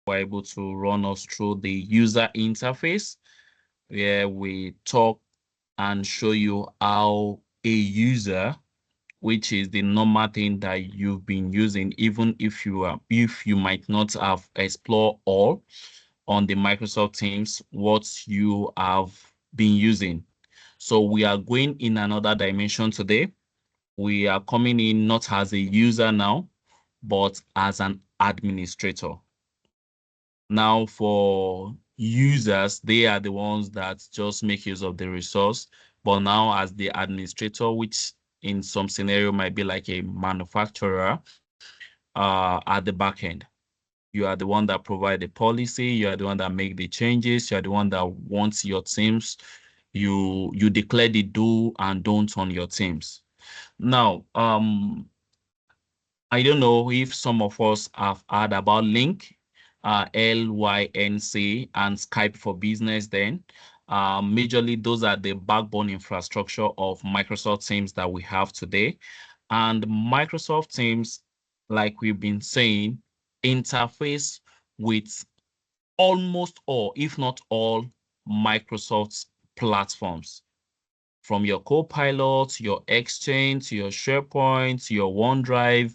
were able to run us through the user interface, where we talk and show you how a user, which is the normal thing that you've been using, even if you might not have explored all on the Microsoft Teams, what you have been using. So we are going in another dimension today. We are coming in not as a user now, but as an administrator. Now, for users, they are the ones that just make use of the resource. But now, as the administrator, which in some scenario might be like a manufacturer, at the back end, you are the one that provide the policy. You are the one that make the changes. You are the one that wants your teams. You declare the do and don't on your teams. Now, I don't know if some of us have heard about Link, LYNC, and Skype for Business then. Majorly, those are the backbone infrastructure of Microsoft Teams that we have today. And Microsoft Teams, like we've been saying, interface with almost all, if not all, Microsoft's platforms. From your Copilot, your Exchange, to your SharePoint, to your OneDrive,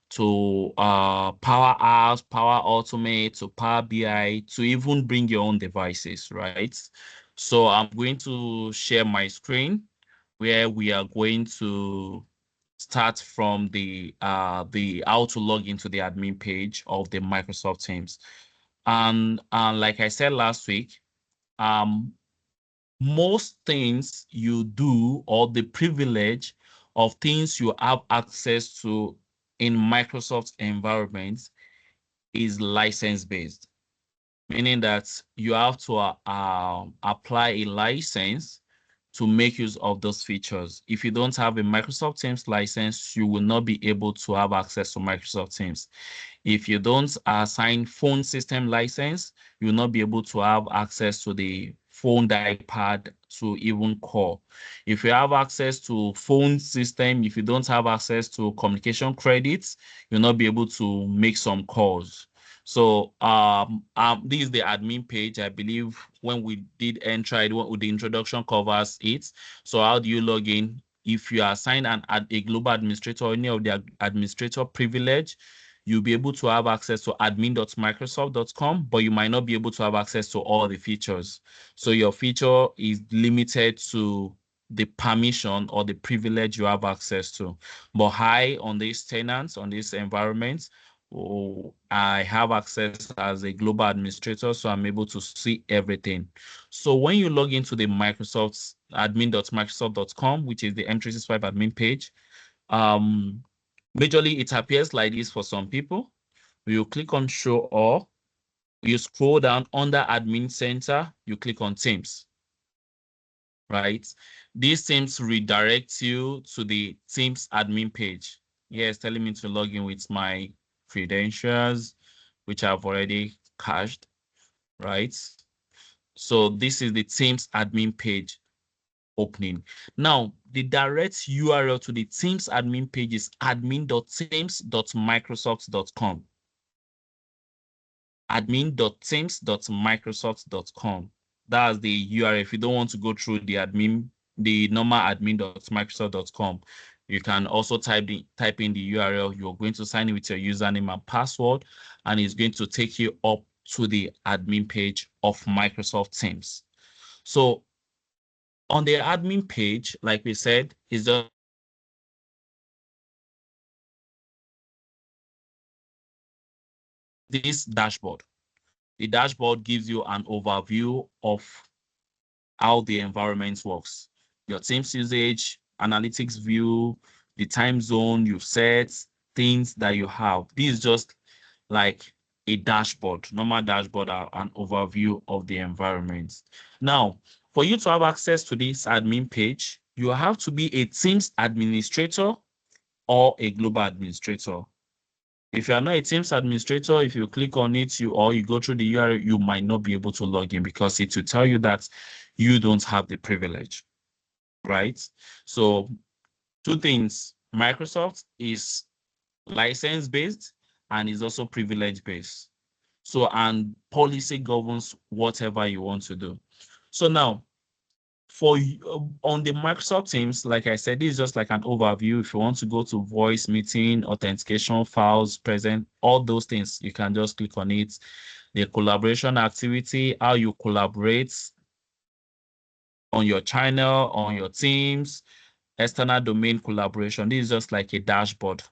to Power Apps, Power Automate, to Power BI, to even bring your own devices, right? So I'm going to share my screen where we are going to start from the how to log into the admin page of the Microsoft Teams. And like I said last week, um, most things you do or the privilege of things you have access to in Microsoft environments is license based, meaning that you have to apply a license to make use of those features. If you don't have a Microsoft Teams license, you will not be able to have access to Microsoft Teams. If you don't assign phone system license, you will not be able to have access to the phone iPad to even call. If you have access to phone system, if you don't have access to communication credits, you'll not be able to make some calls. So this is the admin page. I believe when we did enter it, the introduction covers it. So how do you log in? If you are assigned a global administrator or any of the administrator privilege, you'll be able to have access to admin.microsoft.com, but you might not be able to have access to all the features. So your feature is limited to the permission or the privilege you have access to. But on these tenants, on this environment, I have access as a global administrator, so I'm able to see everything. So when you log into the Microsoft admin.microsoft.com, which is the M365 admin page, majorly it appears like this for some people. You click on show all, you scroll down under admin center, you click on Teams, right? These Teams redirect you to the Teams admin page. Yes, telling me to log in with my credentials, which I've already cached, right? So this is the Teams admin page opening. Now, the direct URL to the Teams admin page is admin.teams.microsoft.com. admin.teams.microsoft.com. That's the URL. If you don't want to go through the normal admin.microsoft.com, you can also type in the URL. You're going to sign in with your username and password, and it's going to take you up to the admin page of Microsoft Teams. So on the admin page, like we said, is just this dashboard. The dashboard gives you an overview of how the environment works, your team's usage, analytics view, the time zone you've set, things that you have. This is just like a dashboard, normal dashboard, an overview of the environment. Now, for you to have access to this admin page, you have to be a Teams administrator or a global administrator. If you are not a Teams administrator, if you click on it, or you go through the URL, you might not be able to log in because it will tell you that you don't have the privilege, right? So two things, Microsoft is license-based and is also privilege-based. So, and policy governs whatever you want to do. So now, for on the Microsoft Teams, like I said, this is just like an overview. If you want to go to voice, meeting, authentication, files, present, all those things, you can just click on it. The collaboration activity, how you collaborate on your channel, on your teams, external domain collaboration. This is just like a dashboard,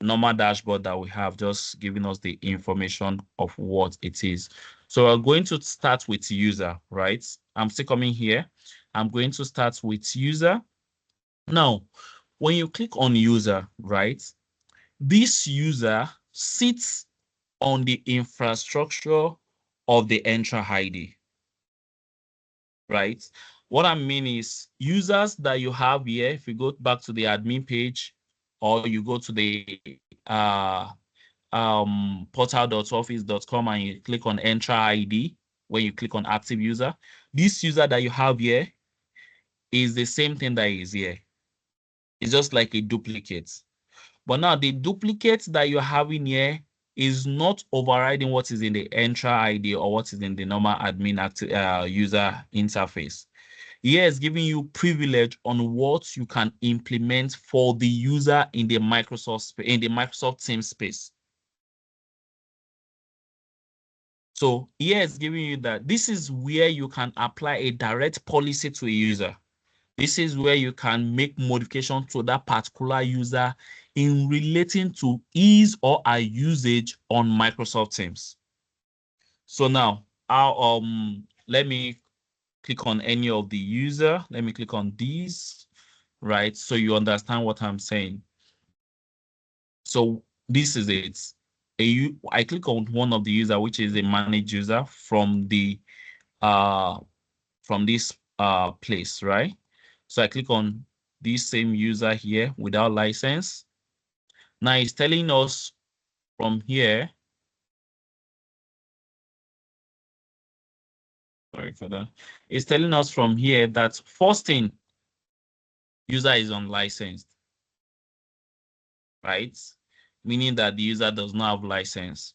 normal dashboard that we have, just giving us the information of what it is. So we're going to start with user, right? I'm still coming here. I'm going to start with user. Now, when you click on user, right, this user sits on the infrastructure of the Entra ID, right? What I mean is users that you have here, if you go back to the admin page or you go to the portal.office.com and you click on Entra ID, when you click on active user, this user that you have here is the same thing that is here. It's just like a duplicate. But now the duplicate that you're having here is not overriding what is in the Entra ID or what is in the normal admin user interface. Here is giving you privilege on what you can implement for the user in the Microsoft Teams space. So here is giving you that this is where you can apply a direct policy to a user. This is where you can make modification to that particular user in relating to his or her usage on Microsoft Teams. So now, let me click on any of the user. Let me click on these, right? So you understand what I'm saying. So this is it. I click on one of the user, which is a managed user from this place, right? So I click on this same user here without license. Now it's telling us from here. Sorry for that. It's telling us from here that first thing, user is unlicensed, right? Meaning that the user does not have license.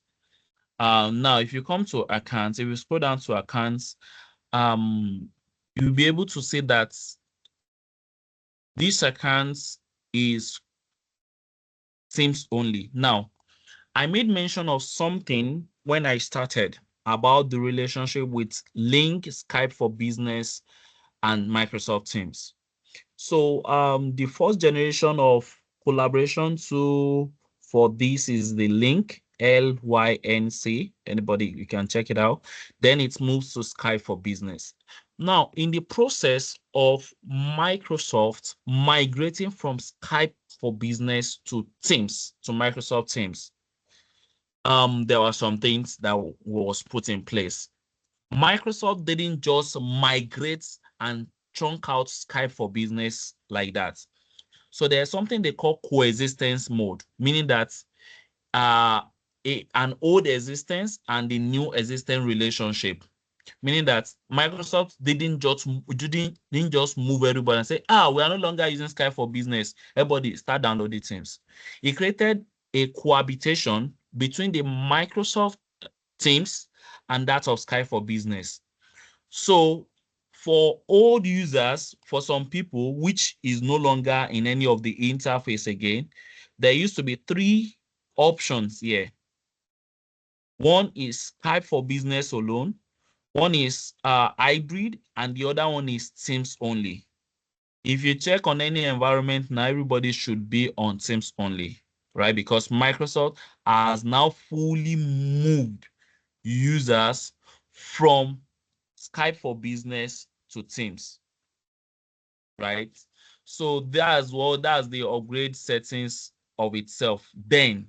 Now, if you come to accounts, if you scroll down to accounts, you'll be able to see that this account is Teams only. Now, I made mention of something when I started about the relationship with Link, Skype for Business, and Microsoft Teams. So the first generation of collaboration tool for this is the Link, Lync. Anybody, you can check it out. Then it moves to Skype for Business. Now, in the process of Microsoft migrating from Skype for Business to Teams, to Microsoft Teams, there were some things that was put in place. Microsoft didn't just migrate and chunk out Skype for Business like that. So there's something they call coexistence mode, meaning that an old existence and the new existence relationship, meaning that Microsoft didn't just move everybody and say, we are no longer using Skype for Business. Everybody start downloading Teams. It created a cohabitation between the Microsoft Teams and that of Skype for Business. So for old users, for some people, which is no longer in any of the interface again, there used to be three options here. One is Skype for Business alone, one is hybrid, and the other one is Teams only. If you check on any environment now, everybody should be on Teams only, right? Because Microsoft has now fully moved users from Skype for Business to Teams, right? So that's the upgrade settings of itself. Then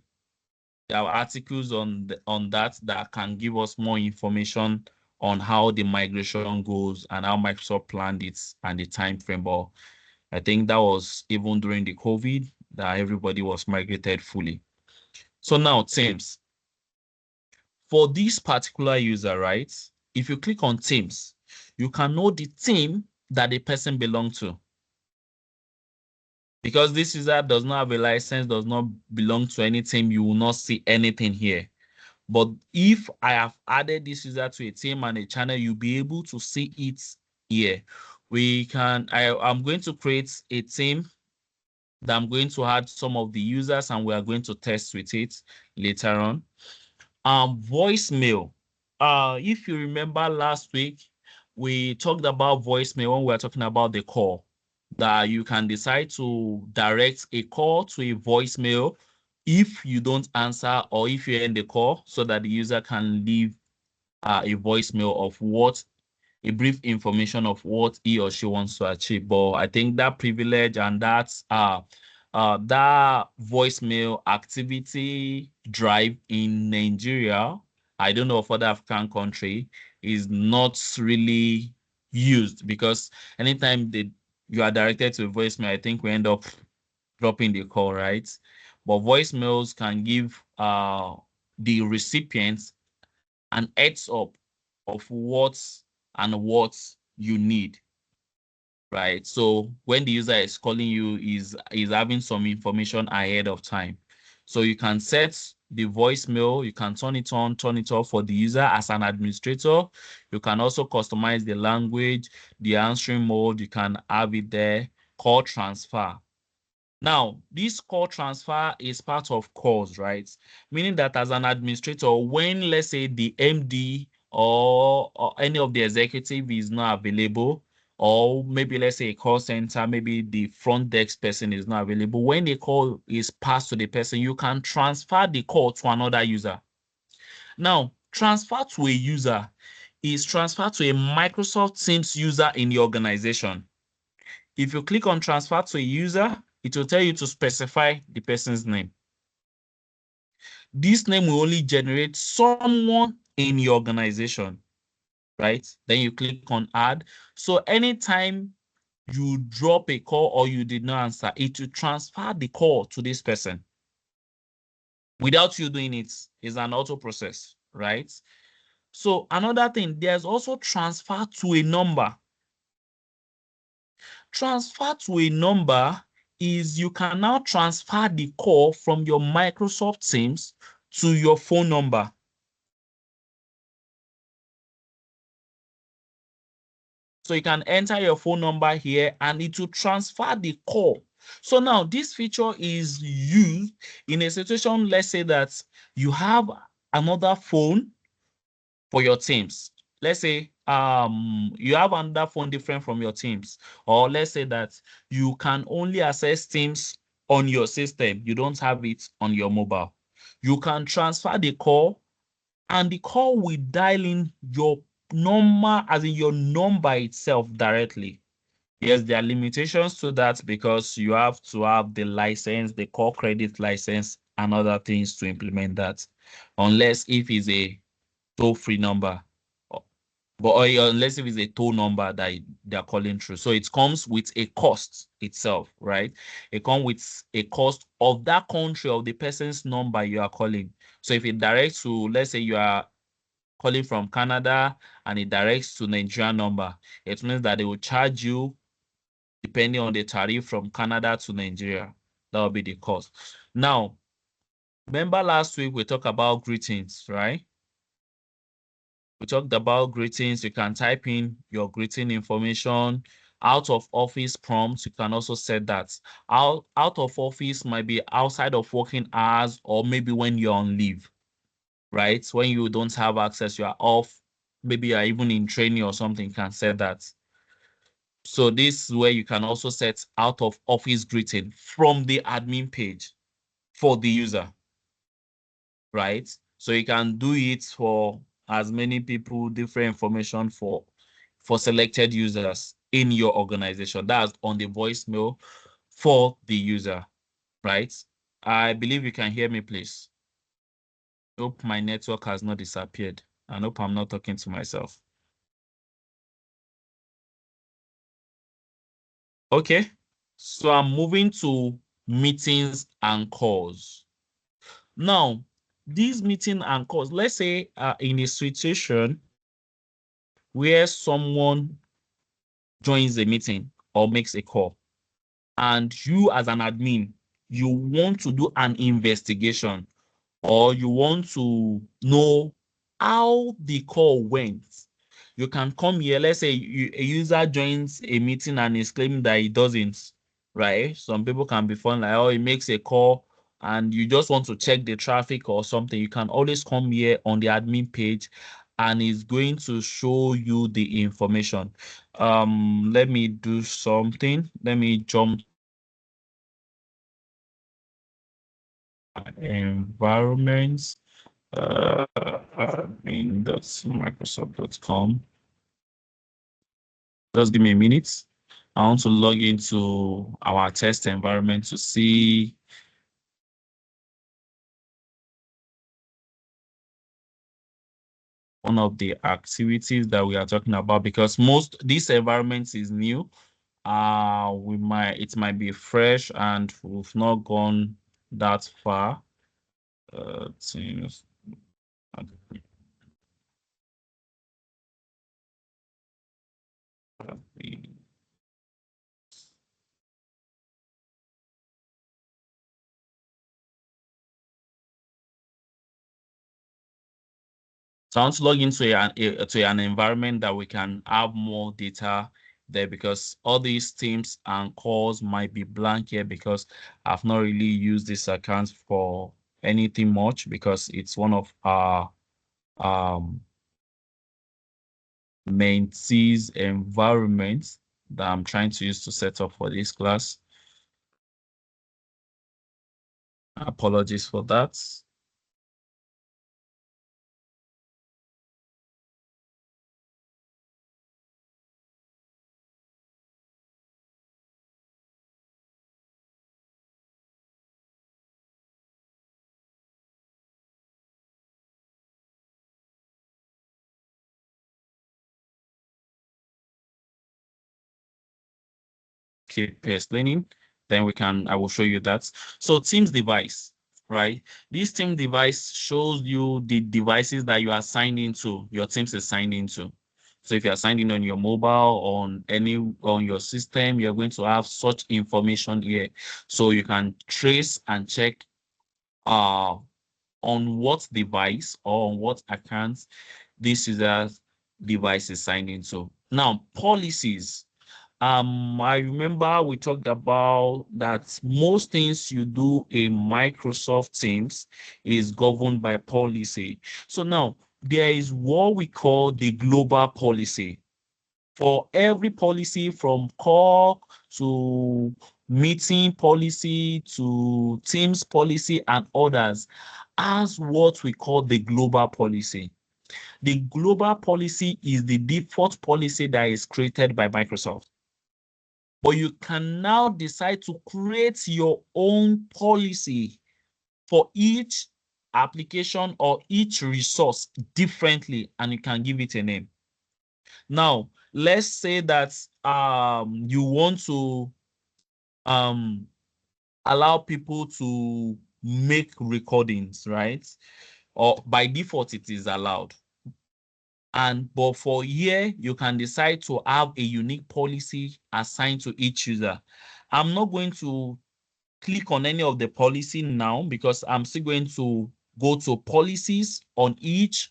there are articles on that can give us more information on how the migration goes and how Microsoft planned it and the time frame. But I think that was even during the COVID that everybody was migrated fully. So now Teams. For this particular user, right? If you click on Teams, you can know the team that the person belongs to. Because this user does not have a license, does not belong to any team, you will not see anything here. But if I have added this user to a team and a channel, you'll be able to see it here. I'm going to create a team that I'm going to add some of the users, and we are going to test with it later on. Voicemail. If you remember last week, we talked about voicemail when we were talking about the call, that you can decide to direct a call to a voicemail if you don't answer or if you end the call, so that the user can leave a voicemail of a brief information of what he or she wants to achieve. But I think that privilege and that voicemail activity drive in Nigeria, I don't know of other African country, is not really used, because anytime you are directed to a voicemail, I think we end up dropping the call, right? But voicemails can give the recipients an heads up of what you need, right? So when the user is calling you, is having some information ahead of time. So you can set the voicemail, you can turn it on, turn it off for the user as an administrator. You can also customize the language, the answering mode, you can have it there, call transfer. Now, this call transfer is part of calls, right? Meaning that as an administrator, when, let's say, the MD or any of the executive is not available, or maybe let's say a call center, maybe the front desk person is not available, when the call is passed to the person, you can transfer the call to another user. Now, transfer to a user is transfer to a Microsoft Teams user in the organization. If you click on transfer to a user, it will tell you to specify the person's name. This name will only generate someone in your organization, right? Then you click on add. So anytime you drop a call or you did not answer, it will transfer the call to this person without you doing it. It's an auto process, right? So another thing, there's also transfer to a number. Transfer to a number is you can now transfer the call from your Microsoft Teams to your phone number. So you can enter your phone number here and it will transfer the call. So now this feature is used in a situation, let's say that you have another phone for your Teams. Let's say you have another phone different from your Teams, or let's say that you can only access Teams on your system. You don't have it on your mobile. You can transfer the call, and the call will dial in your number, as in your number itself directly. Yes, there are limitations to that because you have to have the license, the call credit license, and other things to implement that. Unless if it's a toll-free number, or unless if it's a toll number that they're calling through. So it comes with a cost itself, right? It comes with a cost of that country, of the person's number you are calling. So if it directs to, let's say you are calling from Canada and it directs to Nigerian number, it means that they will charge you depending on the tariff from Canada to Nigeria. That will be the cost. Now, remember last week we talked about greetings, right? We talked about greetings. You can type in your greeting information. Out of office prompts, you can also set that. Out of office might be outside of working hours, or maybe when you're on leave, right? When you don't have access, you are off, maybe you're even in training or something, you can set that. So this is where you can also set out of office greeting from the admin page for the user, right? So you can do it for as many people, different information for selected users in your organization. That's on the voicemail for the user, right? I believe you can hear me, please. Hope my network has not disappeared. I hope I'm not talking to myself. Okay, so I'm moving to meetings and calls. Now, these meeting and calls, let's say in a situation where someone joins a meeting or makes a call, and you as an admin, you want to do an investigation or you want to know how the call went, you can come here. Let's say a user joins a meeting and is claiming that he doesn't, right? Some people can be fun like, oh, he makes a call and you just want to check the traffic or something. You can always come here on the admin page and it's going to show you the information. Let me do something. Let me jump environments. That's Microsoft.com. Just give me a minute. I want to log into our test environment to see one of the activities that we are talking about, because most this environment is new. It might be fresh and we've not gone that far. Teams. So I want to log into an environment that we can have more data there, because all these teams and calls might be blank here because I've not really used this account for anything much, because it's one of our mentees environments that I'm trying to use to set up for this class. Apologies for that. Keep explaining, then I will show you that. So Teams device, right? This team device shows you the devices that you are signed into, your Teams is signed into. So if you are signed in on your mobile, on your system, you're going to have such information here. So you can trace and check on what device or on what account this user's device is signed into. Now, policies. I remember we talked about that most things you do in Microsoft Teams is governed by policy. So now there is what we call the global policy. For every policy, from call to meeting policy to Teams policy and others, as what we call the global policy. The global policy is the default policy that is created by Microsoft. But you can now decide to create your own policy for each application or each resource differently, and you can give it a name. Now, let's say that you want to um, allow people to make recordings, right? Or by default, it is allowed. But for here, you can decide to have a unique policy assigned to each user. I'm not going to click on any of the policy now because I'm still going to go to policies on each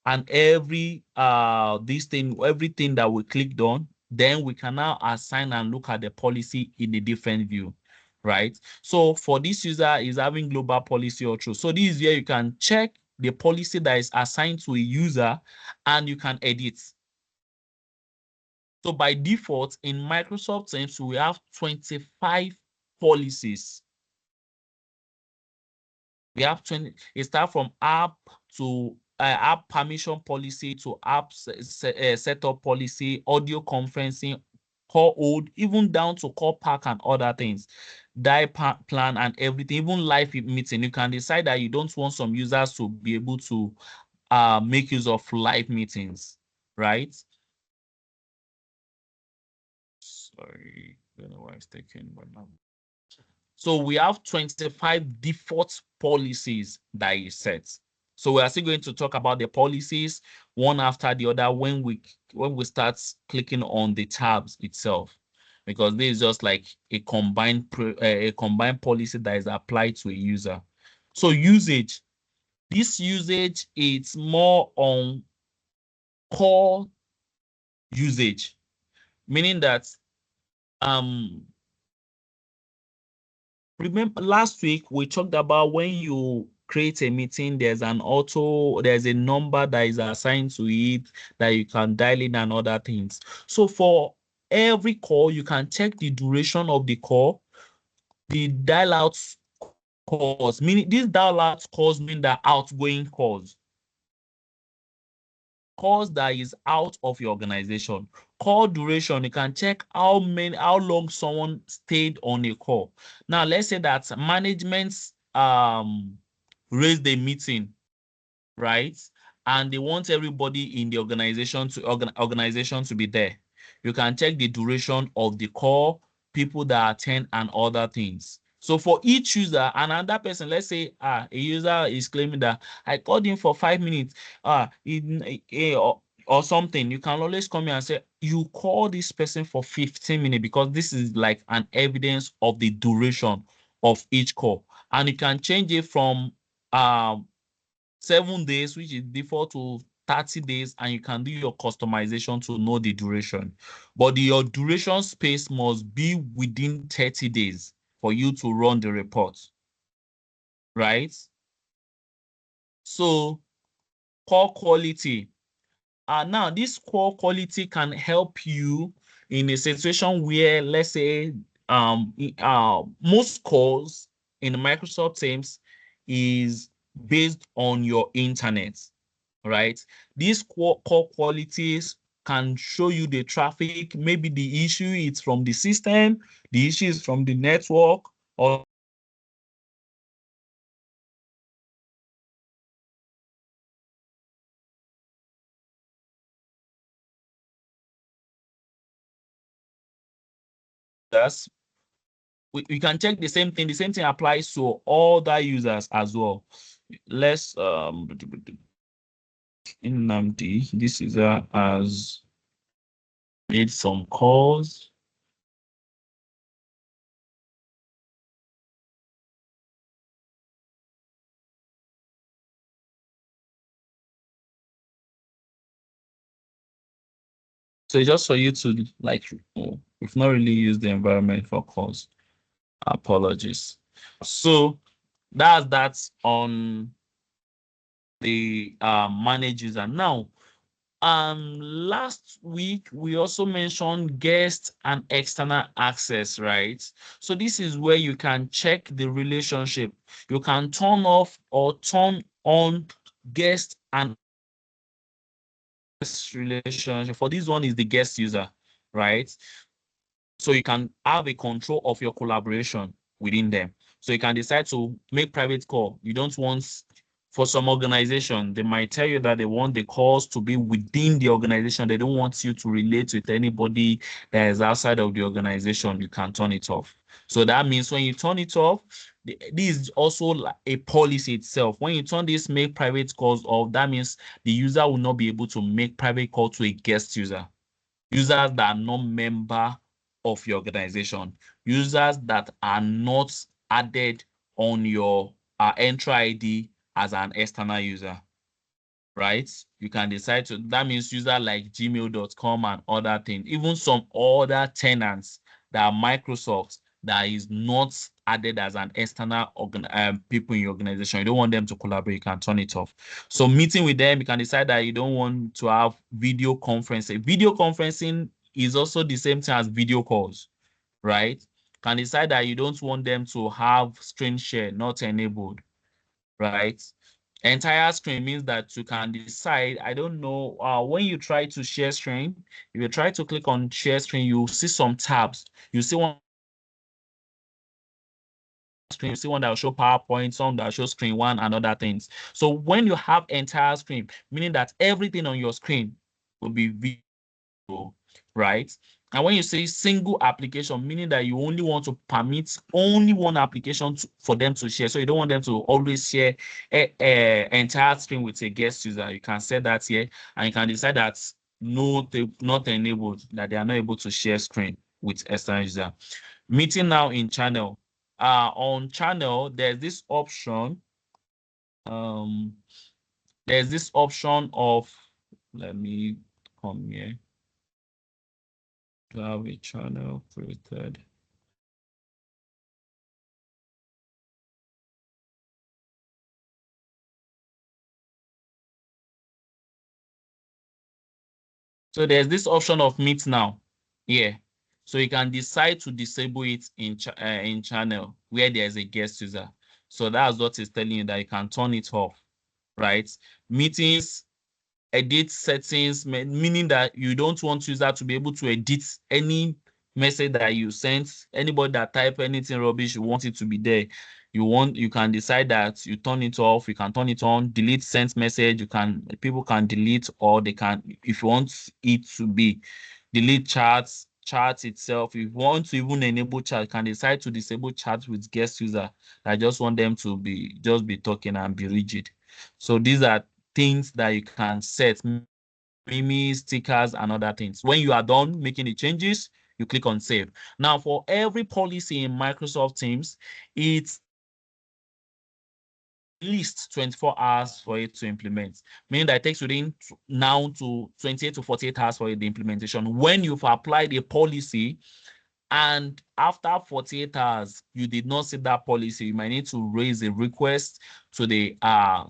and every everything that we clicked on. Then we can now assign and look at the policy in a different view, right? So for this user is having global policy or true. So this is where you can check the policy that is assigned to a user and you can edit. So by default in Microsoft Teams, we have 25 policies. We have 20. It starts from app to app permission policy to app setup policy, audio conferencing, call hold, even down to call pack and other things, plan and everything, even live meeting. You can decide that you don't want some users to be able to make use of live meetings, right? Sorry, I don't know why it's taking, but now. So we have 25 default policies that is set. So we are still going to talk about the policies one after the other when we start clicking on the tabs itself, because this is just like a combined policy that is applied to a user. So usage. This usage is more on call usage, meaning that remember last week we talked about when you create a meeting, there's a number that is assigned to it that you can dial in and other things. So for every call, you can check the duration of the call, the dial out calls, meaning these dial out calls mean the outgoing calls that is out of your organization. Call duration, you can check how long someone stayed on a call. Now let's say that management raised a meeting, right? And they want everybody in the organization to be there. You can check the duration of the call, people that attend, and other things. So for each user, another person, let's say a user is claiming that I called him for 5 minutes, or something, you can always come here and say you call this person for 15 minutes because this is like an evidence of the duration of each call. And you can change it from 7 days, which is default, to 30 days, and you can do your customization to know the duration. But your duration space must be within 30 days for you to run the report, right? So call quality. Now, this call quality can help you in a situation where, let's say, most calls in Microsoft Teams is based on your internet, right? These call qualities can show you the traffic. Maybe the issue is from the system, the issue is from the network, or that's we can check the same thing. The same thing applies to other users as well. Let's in this user has made some calls. So just for you to like, we've not really used the environment for calls. Apologies. So that's on the manage user. Now, last week we also mentioned guest and external access, right? So this is where you can check the relationship. You can turn off or turn on guest and relationship. For this one is the guest user, right? So you can have a control of your collaboration within them. So you can decide to make private call. You don't want, for some organization, they might tell you that they want the calls to be within the organization. They don't want you to relate with anybody that is outside of the organization. You can turn it off. So that means when you turn it off, this is also like a policy itself. When you turn this make private calls off, that means the user will not be able to make private call to a guest user. Users that are not member of your organization, users that are not added on your entry ID as an external user, right? You can decide to, that means user like gmail.com and other things, even some other tenants that are Microsoft that is not added as an external people in your organization. You don't want them to collaborate, you can turn it off. So meeting with them, you can decide that you don't want to have video conferencing. Video conferencing is also the same thing as video calls, right? Can decide that you don't want them to have screen share not enabled, right? Entire screen means that you can decide, I don't know, when you try to share screen, if you try to click on share screen, you see some tabs. You see one screen, you see one that will show PowerPoint, some that will show screen one, and other things. So when you have entire screen, meaning that everything on your screen will be video, right? And when you say single application, meaning that you only want to permit only one application for them to share. So you don't want them to always share a entire screen with a guest user. You can set that here, and you can decide that no, they not enabled, that they are not able to share screen with external user. Meeting now in channel. On channel, there's this option um there's this option of, let me come here to have a channel created. So there's this option of meet now. Yeah. So you can decide to disable it in channel where there's a guest user. So that's what it's telling you, that you can turn it off, right? Meetings, edit settings, meaning that you don't want user to be able to edit any message that you sent. Anybody that type anything rubbish, you want it to be there. You can decide that you turn it off, you can turn it on, delete sent message, people can delete, or they can, if you want it to be, delete chat itself. If you want to even enable chat, you can decide to disable chat with guest user. I just want them to be talking and be rigid. So these are things that you can set, memes, stickers, and other things. When you are done making the changes, you click on save. Now, for every policy in Microsoft Teams, it's at least 24 hours for it to implement, meaning that it takes within now to 28 to 48 hours for the implementation. When you've applied a policy, and after 48 hours, you did not see that policy, you might need to raise a request to the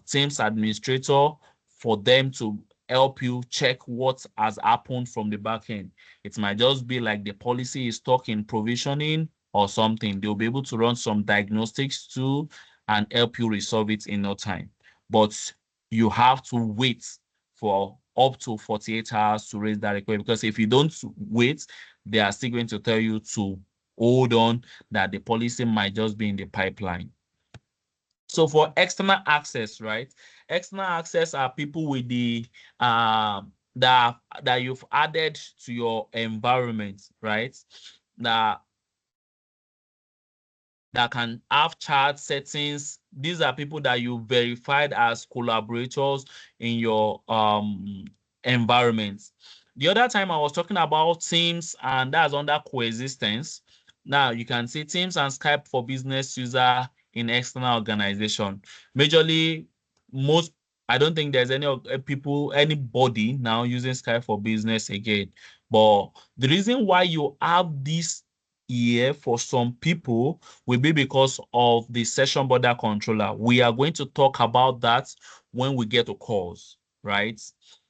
Teams administrator for them to help you check what has happened from the back end. It might just be like the policy is stuck in provisioning or something. They'll be able to run some diagnostics too and help you resolve it in no time. But you have to wait for up to 48 hours to raise that request, because if you don't wait, they are still going to tell you to hold on, that the policy might just be in the pipeline. So for external access, right? External access are people with the that you've added to your environment, right? That that can have chat settings. These are people that you verified as collaborators in your environment. The other time I was talking about Teams, and that's under coexistence. Now you can see Teams and Skype for business user in external organization. Majorly, most I don't think there's anybody now using Skype for business again. But the reason why you have this here for some people will be because of the session border controller. We are going to talk about that when we get to calls, right?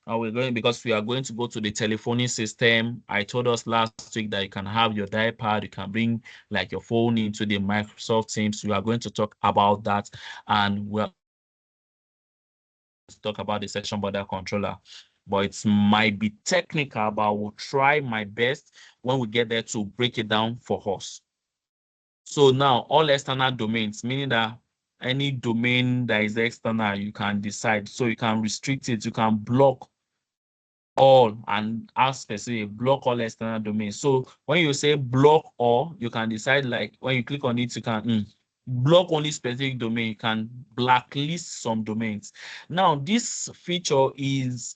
Because we are going to go to the telephony system. I told us last week that you can have your dial, you can bring like your phone into the Microsoft Teams. We are going to talk about that, and we're to talk about the session border controller. But it might be technical, but I will try my best when we get there to break it down for us. So now all external domains, meaning that any domain that is external, you can decide. So you can restrict it, you can block all, and ask specific, block all external domains. So when you say block all, you can decide, like when you click on it, you can block only specific domain, you can blacklist some domains. Now, this feature is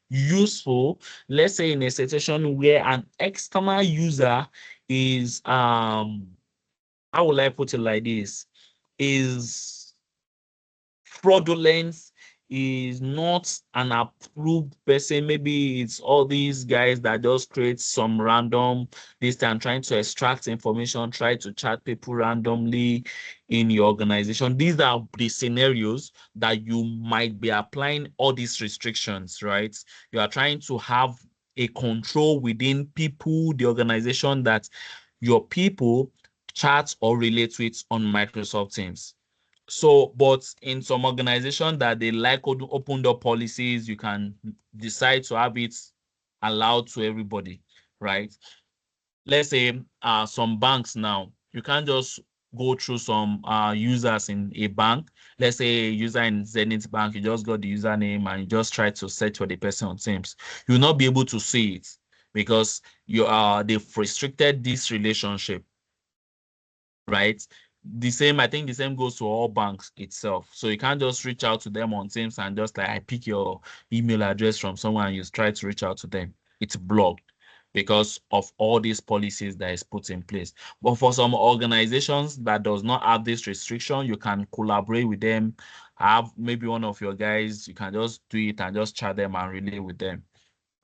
useful, let's say in a situation where an external user is how will I put it like this? Is fraudulent, is not an approved person. Maybe it's all these guys that just create some random this time trying to extract information, try to chat people randomly in your organization. These are the scenarios that you might be applying all these restrictions, right? You are trying to have a control within people, the organization that your people chat or relate with on Microsoft Teams. So, but in some organization that they like open door policies, you can decide to have it allowed to everybody, right? Let's say some banks now, you can't just go through some users in a bank. Let's say a user in Zenith Bank, you just got the username and you just try to search for the person on Teams. You'll not be able to see it because they've restricted this relationship, right? I think the same goes to all banks itself. So you can't just reach out to them on Teams and just like I pick your email address from someone and you try to reach out to them. It's blocked. because of all these policies that is put in place. But for some organizations that does not have this restriction, you can collaborate with them. Have maybe one of your guys, you can just do it and just chat them and relay with them,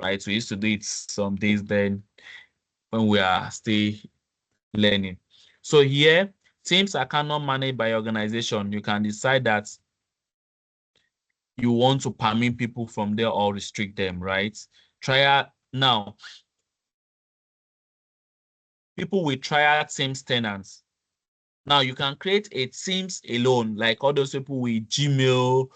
right? We used to do it some days then when we are still learning. So here, teams are cannot managed by organization. You can decide that you want to permit people from there or restrict them, right? Trial now, people with trial teams tenants. Now you can create a teams alone, like all those people with Gmail,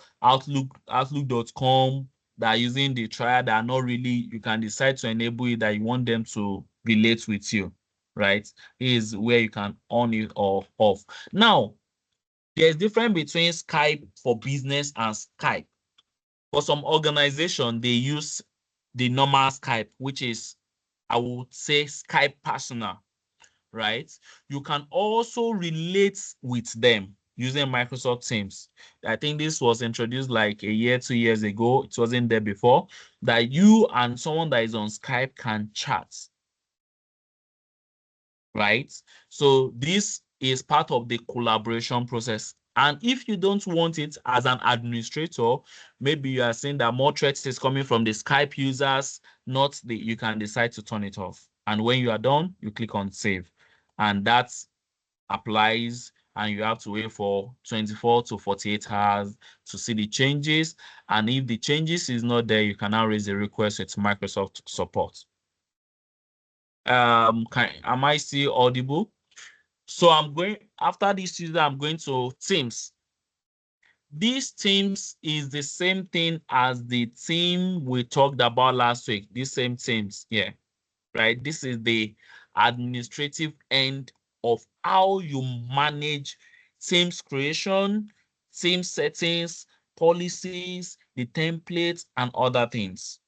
Outlook.com that are using the trial that are not really, you can decide to enable it that you want them to relate with you, right? Is where you can on it or off. Now, there's difference between Skype for business and Skype. For some organization, they use the normal Skype, which is, I would say, Skype personal, right? You can also relate with them using Microsoft Teams. I think this was introduced like a year, 2 years ago. It wasn't there before, that you and someone that is on Skype can chat, right? So this is part of the collaboration process. And if you don't want it as an administrator, maybe you are saying that more threats is coming from the Skype users, not the, you can decide to turn it off. And when you are done, you click on save. And that applies, and you have to wait for 24 to 48 hours to see the changes. And if the changes is not there, you can now raise a request with Microsoft support. Am I still audible? So I'm going, after this user, I'm going to Teams. These Teams is the same thing as the team we talked about last week. These same Teams, yeah, right? This is the administrative end of how you manage Teams creation, team settings, policies, the templates, and other things.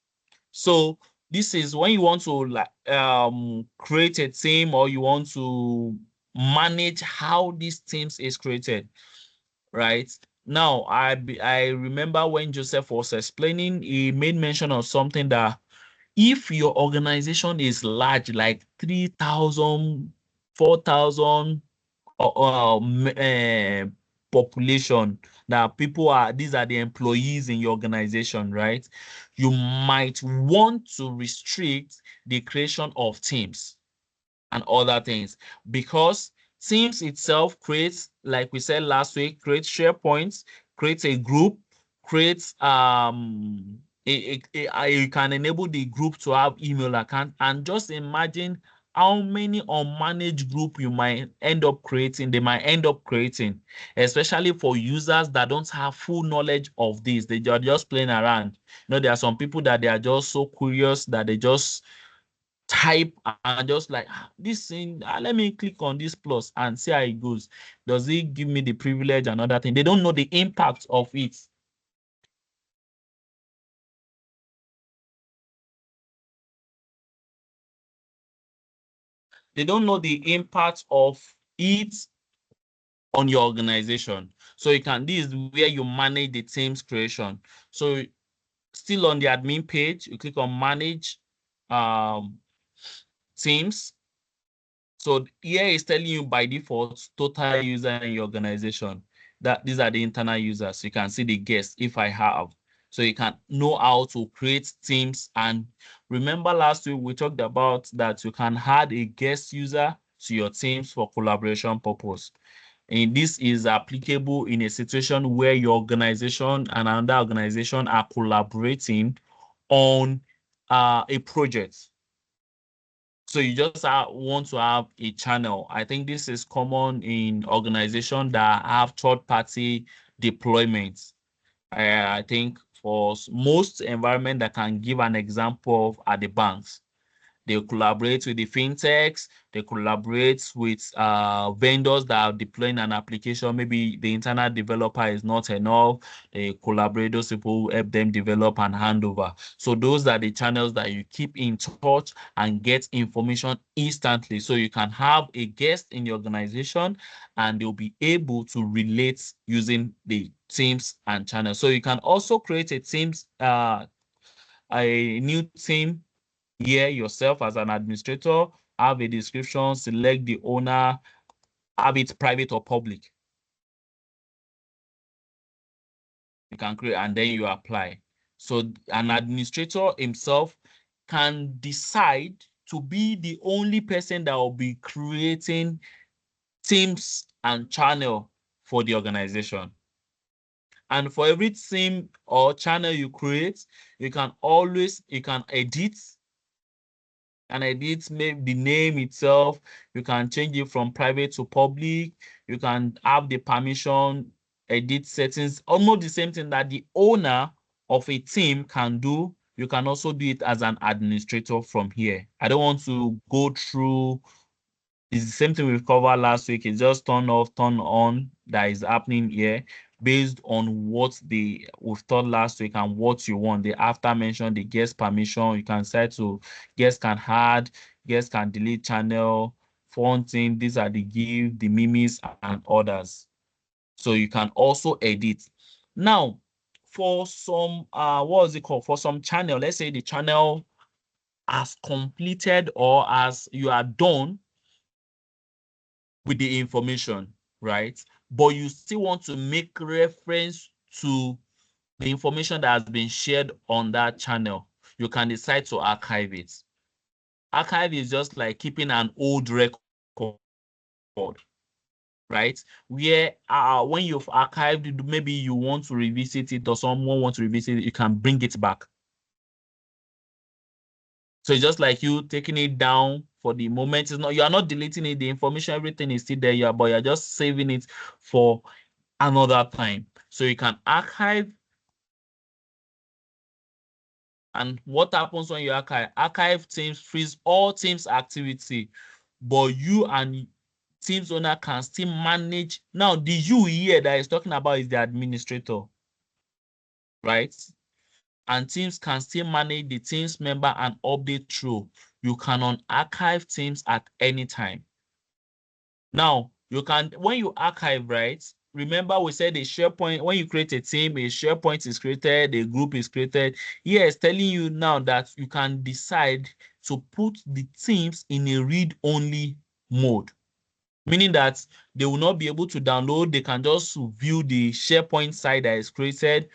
So this is when you want to like create a team, or you want to manage how these teams is created, right? Now, I remember when Joseph was explaining, he made mention of something that if your organization is large, like 3,000, 4,000 population, that people are, these are the employees in your organization, right? You might want to restrict the creation of teams and other things, because Teams itself creates, like we said last week, creates SharePoints, creates a group, creates you can enable the group to have email account, and just imagine how many unmanaged group you might end up creating, they might end up creating, especially for users that don't have full knowledge of this. They are just playing around. You know, there are some people that they are just so curious that they just type and just like, this thing, let me click on this plus and see how it goes. Does it give me the privilege and other thing? They don't know the impact of it. They don't know the impact of it on your organization. So you can, this is where you manage the team's creation. So still on the admin page, you click on manage teams. So here is telling you by default total user in your organization, that these are the internal users. You can see the guests if I have. So you can know how to create teams. And remember last week we talked about that you can add a guest user to your teams for collaboration purpose. And this is applicable in a situation where your organization and another organization are collaborating on a project. So you just want to have a channel. I think this is common in organizations that have third-party deployments. I think for most environment that can give an example of are the banks. They collaborate with the fintechs. They collaborate with vendors that are deploying an application. Maybe the internal developer is not enough. They collaborate, those people help them develop and hand over. So those are the channels that you keep in touch and get information instantly. So you can have a guest in your organization and they'll be able to relate using the teams and channels. So you can also create a teams, a new team Here, yourself as an administrator, have a description, select the owner, have it private or public. You can create and then you apply. So an administrator himself can decide to be the only person that will be creating teams and channel for the organization. And for every team or channel you create, you can edit and edit maybe the name itself. You can change it from private to public. You can have the permission, edit settings, almost the same thing that the owner of a team can do. You can also do it as an administrator from here. I don't want to go through. It's the same thing we've covered last week. It's just turn off, turn on that is happening here based on what we've taught last week and what you want. The after mention, the guest permission, you can set to guest can add, guest can delete channel, fonting, these are the give, the mimes, and others. So you can also edit. Now, for some what is it called? For some channel, let's say the channel has completed or as you are done with the information, right? But you still want to make reference to the information that has been shared on that channel. You can decide to archive it. Archive is just like keeping an old record, right? Where when you've archived, maybe you want to revisit it or someone wants to revisit it, you can bring it back. So it's just like you taking it down for the moment. It's not, you are not deleting it, the information, everything is still there, but you're just saving it for another time. So you can archive. And what happens when you archive? Archive teams freeze all teams activity, but you and teams owner can still manage. Now, the you here that is talking about is the administrator, right? And teams can still manage the teams member and update through. You can unarchive teams at any time. Now, you can, when you archive, right? Remember, we said a SharePoint, when you create a team, a SharePoint is created, a group is created. Here it's telling you now that you can decide to put the teams in a read-only mode, meaning that they will not be able to download. They can just view the SharePoint site that is created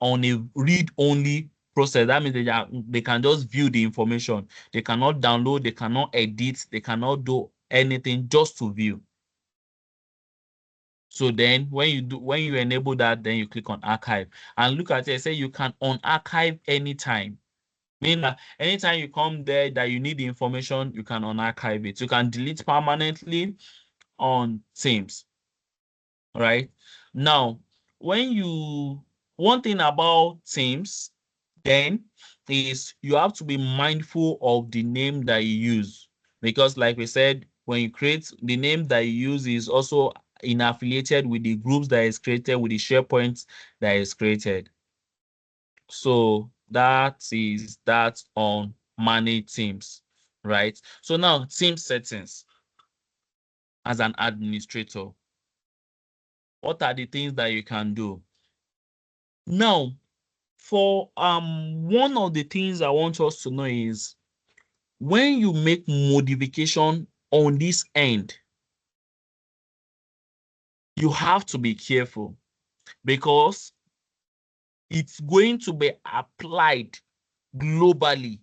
on a read-only process. That means they can just view the information. They cannot download, they cannot edit, they cannot do anything, just to view. So then when you enable that, then you click on archive and look at it. Say you can unarchive anytime. Meaning that anytime you come there that you need the information, you can unarchive it. You can delete permanently on Teams. All right. Now, one thing about Teams then is you have to be mindful of the name that you use. Because like we said, when you create, the name that you use is also affiliated with the groups that is created, with the SharePoint that is created. So that is that on manage teams, right? So now team settings as an administrator. What are the things that you can do? Now, for one of the things I want us to know is when you make modification on this end, you have to be careful because it's going to be applied globally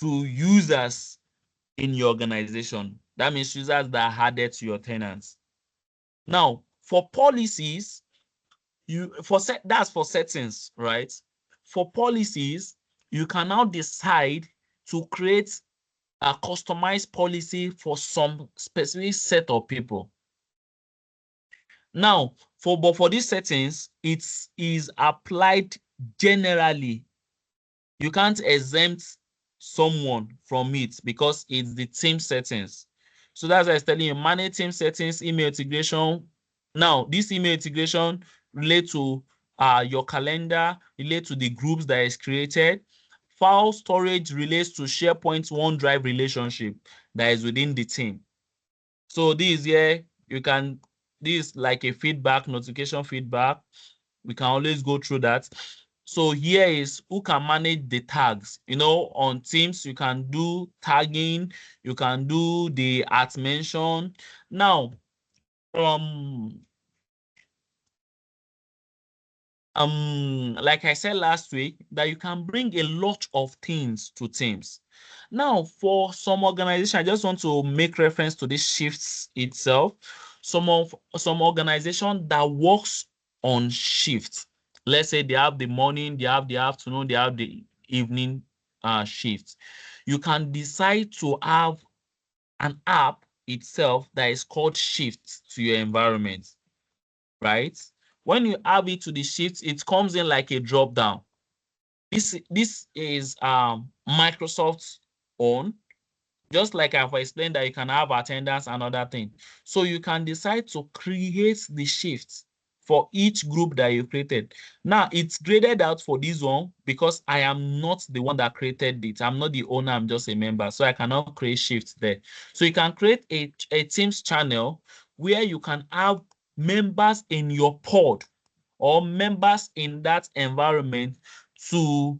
to users in your organization. That means users that are added to your tenants. Now, for policies, that's for settings, right? For policies, you can now decide to create a customized policy for some specific set of people. Now, for these settings, it is applied generally. You can't exempt someone from it because it's the team settings. So that's why I was telling you, manage team settings, email integration. Now, this email integration relate to your calendar, relate to the groups that is created. File storage relates to SharePoint OneDrive relationship that is within the team. So this here, this is like a feedback, notification feedback. We can always go through that. So here is who can manage the tags. On Teams, you can do tagging, you can do the @mention. Now, like I said last week, that you can bring a lot of things to Teams. Now, for some organization, I just want to make reference to this shifts itself. Some organization that works on shifts. Let's say they have the morning, they have the afternoon, they have the evening shifts. You can decide to have an app itself that is called Shifts to your environment, right? When you add it to the Shifts, it comes in like a drop down. This is Microsoft's own. Just like I've explained that you can have attendance and other things. So you can decide to create the shifts for each group that you created. Now, it's graded out for this one because I am not the one that created it. I'm not the owner, I'm just a member. So I cannot create shifts there. So you can create a Teams channel where you can have members in your pod or members in that environment to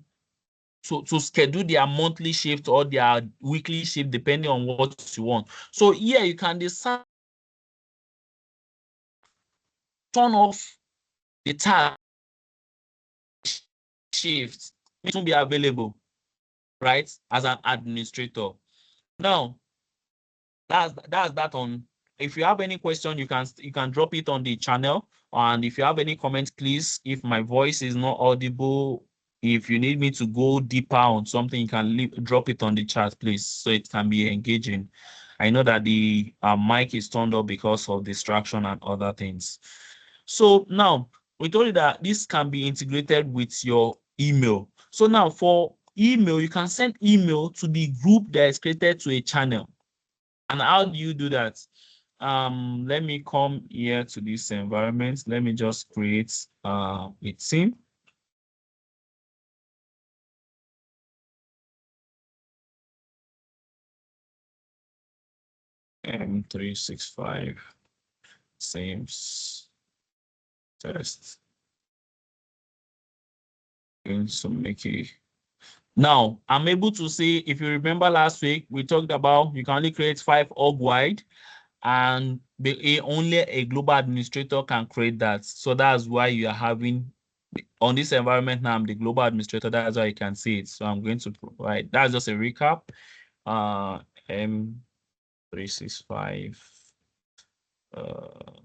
schedule their monthly shift or their weekly shift depending on what you want. So here you can decide turn off the tag shift. It won't be available, right? As an administrator. Now, that's that on. If you have any question, you can drop it on the channel. And if you have any comments, please, if my voice is not audible, if you need me to go deeper on something, you can drop it on the chat, please, so it can be engaging. I know that the mic is turned off because of distraction and other things. So now we told you that this can be integrated with your email. So now for email, you can send email to the group that is created to a channel. And how do you do that? Let me come here to this environment. Let me just create a team. M365 Teams test. Going to make it. Now, I'm able to see, if you remember last week, we talked about you can only create 5 org-wide, and only a global administrator can create that. So that's why you are having on this environment now, I'm the global administrator. That's why you can see it. So I'm going to provide, that's just a recap. M365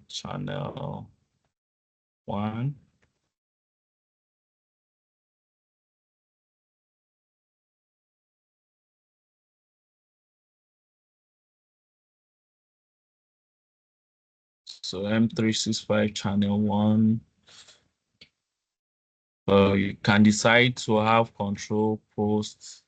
channel 1. So M365 channel 1. You can decide to have control posts.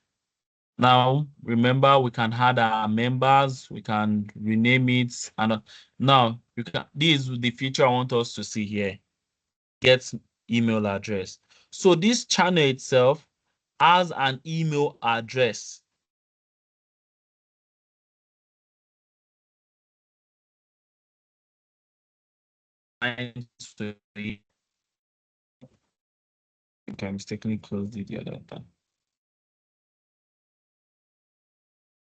Now, remember, we can add our members, we can rename it, and now you can. This is the feature I want us to see here. Get email address. So this channel itself has an email address. I mistakenly closed it the other time.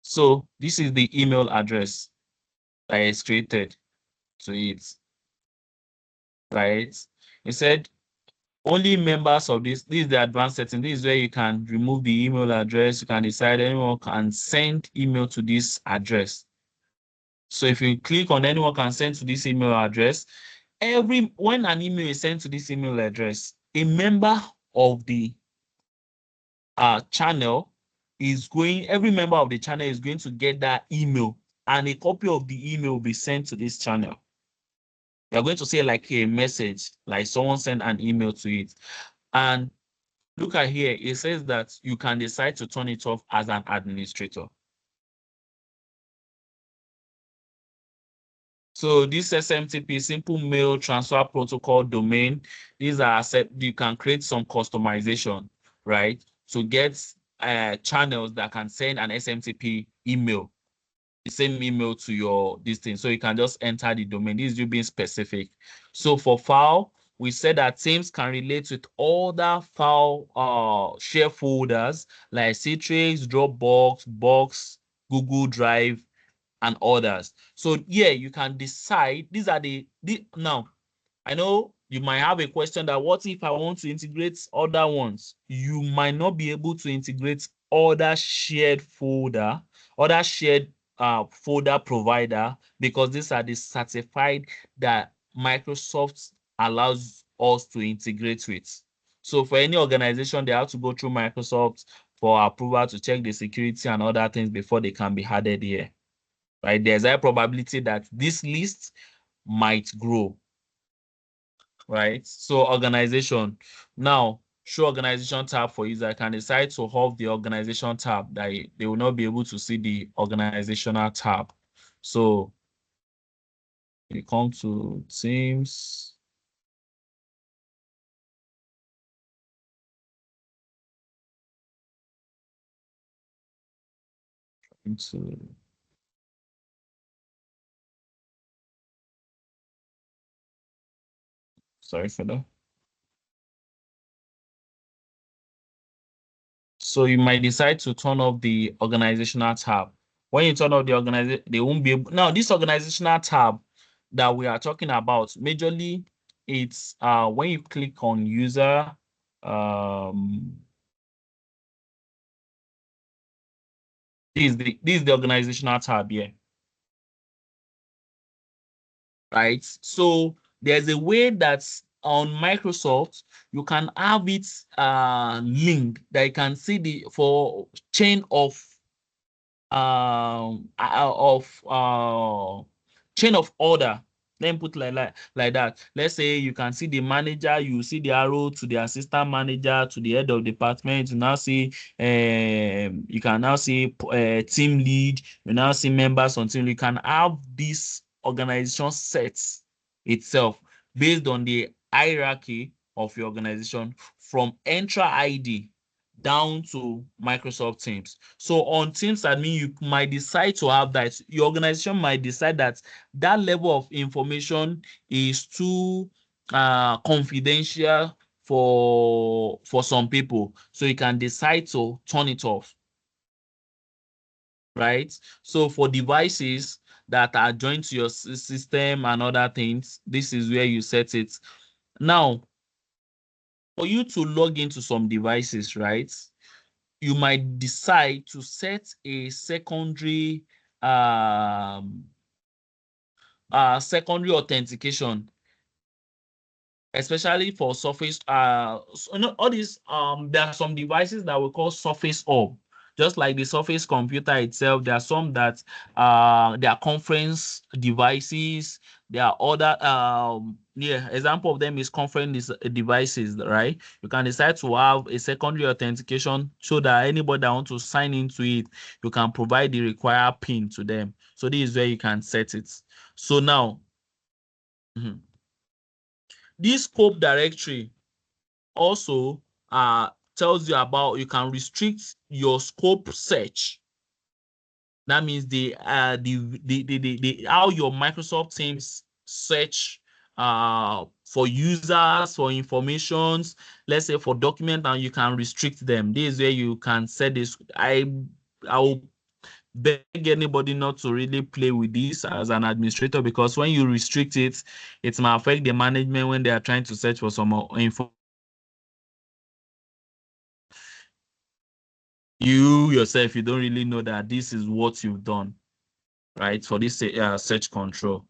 So this is the email address that is created to it, right? It said only members of this is the advanced setting. This is where you can remove the email address. You can decide anyone can send email to this address. So if you click on anyone can send to this email address, when an email is sent to this email address, a member of the channel every member of the channel is going to get that email, and a copy of the email will be sent to this channel. You're going to see like a message, like someone sent an email to it. And look at here, it says that you can decide to turn it off as an administrator. So this SMTP, Simple Mail Transfer Protocol domain, these are you can create some customization, right? To get channels that can send an SMTP email, the same email to your this thing. So you can just enter the domain. This is you being specific. So for file, we said that teams can relate with other file share folders like Citrix, Dropbox, Box, Google Drive, and others. So yeah, you can decide. These are the now. I know you might have a question that what if I want to integrate other ones? You might not be able to integrate other shared folder provider, because these are the certified that Microsoft allows us to integrate with. So for any organization, they have to go through Microsoft for approval to check the security and other things before they can be added here. Right? There's a probability that this list might grow. Right? So organization. Now, show organization tab for user. I can decide to off the organization tab that they will not be able to see the organizational tab. So we come to Teams. Into sorry for that. So you might decide to turn off the organizational tab. When you turn off the organization, they won't be able. Now, this organizational tab that we are talking about, majorly, it's when you click on user, this is the organizational tab here, right? So there's a way that's on Microsoft, you can have it linked that you can see the for chain of chain of order. Let me put like that. Let's say you can see the manager, you see the arrow to the assistant manager to the head of department. You now see you can now see team lead. You now see members on team. You can have this organization sets itself based on the hierarchy of your organization from Entra ID down to Microsoft Teams. So on Teams admin, you might decide to have that. Your organization might decide that that level of information is too confidential for some people. So you can decide to turn it off, right? So for devices that are joined to your system and other things, this is where you set it. Now, for you to log into some devices, right? You might decide to set a secondary authentication, especially for Surface. All these there are some devices that we call Surface Hub. Just like the Surface computer itself, there are some that they are conference devices. There are other example of them is conference devices, right? You can decide to have a secondary authentication so that anybody that wants to sign into it, you can provide the required PIN to them. So this is where you can set it. So now, this scope directory also tells you about you can restrict your scope search. That means the how your Microsoft Teams search for users, for informations, let's say for document, and you can restrict them. This is where you can set this. I will beg anybody not to really play with this as an administrator, because when you restrict it, it might affect the management when they are trying to search for some info. You yourself, you don't really know that this is what you've done, right? For this search control.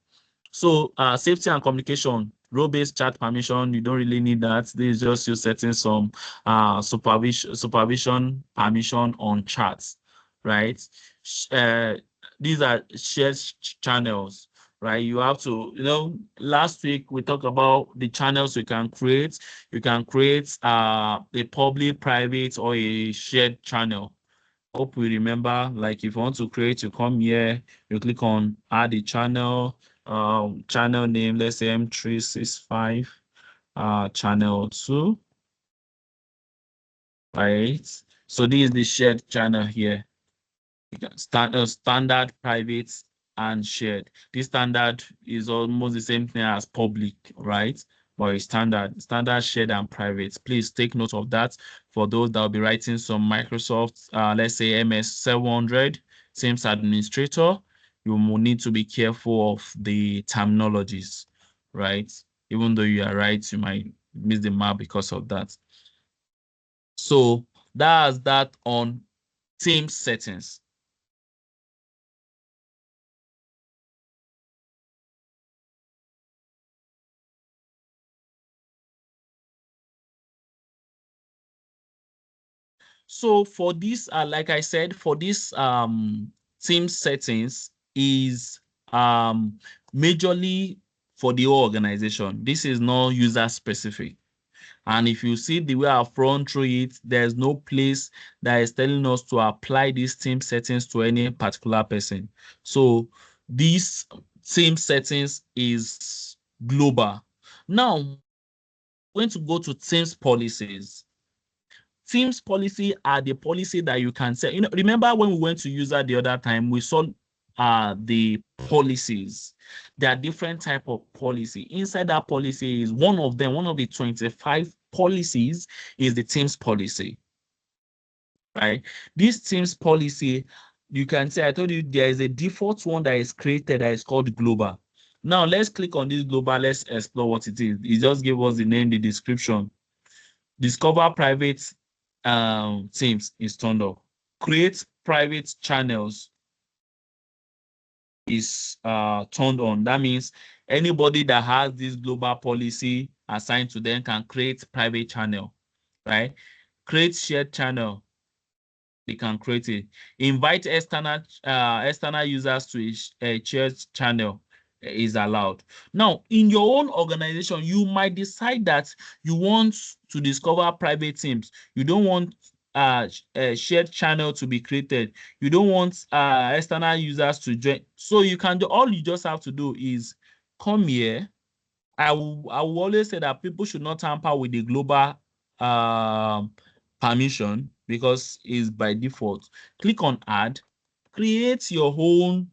So safety and communication, role-based chat permission, you don't really need that. This is just you setting some supervision permission on chats, right? Uh, these are shared channels, right? You have to, last week we talked about the channels you can create. You can create a public, private, or a shared channel. Hope we remember, like if you want to create, you come here, you click on add a channel, channel name, let's say M365, channel 2, right? So this is the shared channel here. You can standard, private, and shared. This standard is almost the same thing as public, right? but it's standard, shared, and private. Please take note of that for those that will be writing some Microsoft, let's say MS 700, Teams administrator. You will need to be careful of the terminologies, right? Even though you are right, you might miss the mark because of that. So that's that on Teams settings. So for this, like I said, for this team settings is majorly for the whole organization. This is not user specific. And if you see the way I've run through it, there's no place that is telling us to apply these team settings to any particular person. So this team settings is global. Now, I'm going to go to Teams policies. Teams policy are the policy that you can set. Remember when we went to user the other time, we saw the policies. There are different type of policy. Inside that policy is one of the 25 policies is the Teams policy, right? This Teams policy, you can say, I told you there is a default one that is created that is called global. Now let's click on this global. Let's explore what it is. It just gave us the name, the description. Discover private teams is turned off. Create private channels is turned on. That means anybody that has this global policy assigned to them can create private channel, right? Create shared channel. They can create it. Invite external users to a shared channel is allowed. Now, in your own organization, you might decide that you want to discover private teams. You don't want a shared channel to be created. You don't want external users to join. So you can do all you just have to do is come here. I will always say that people should not tamper with the global permission because it's by default. Click on add, create your own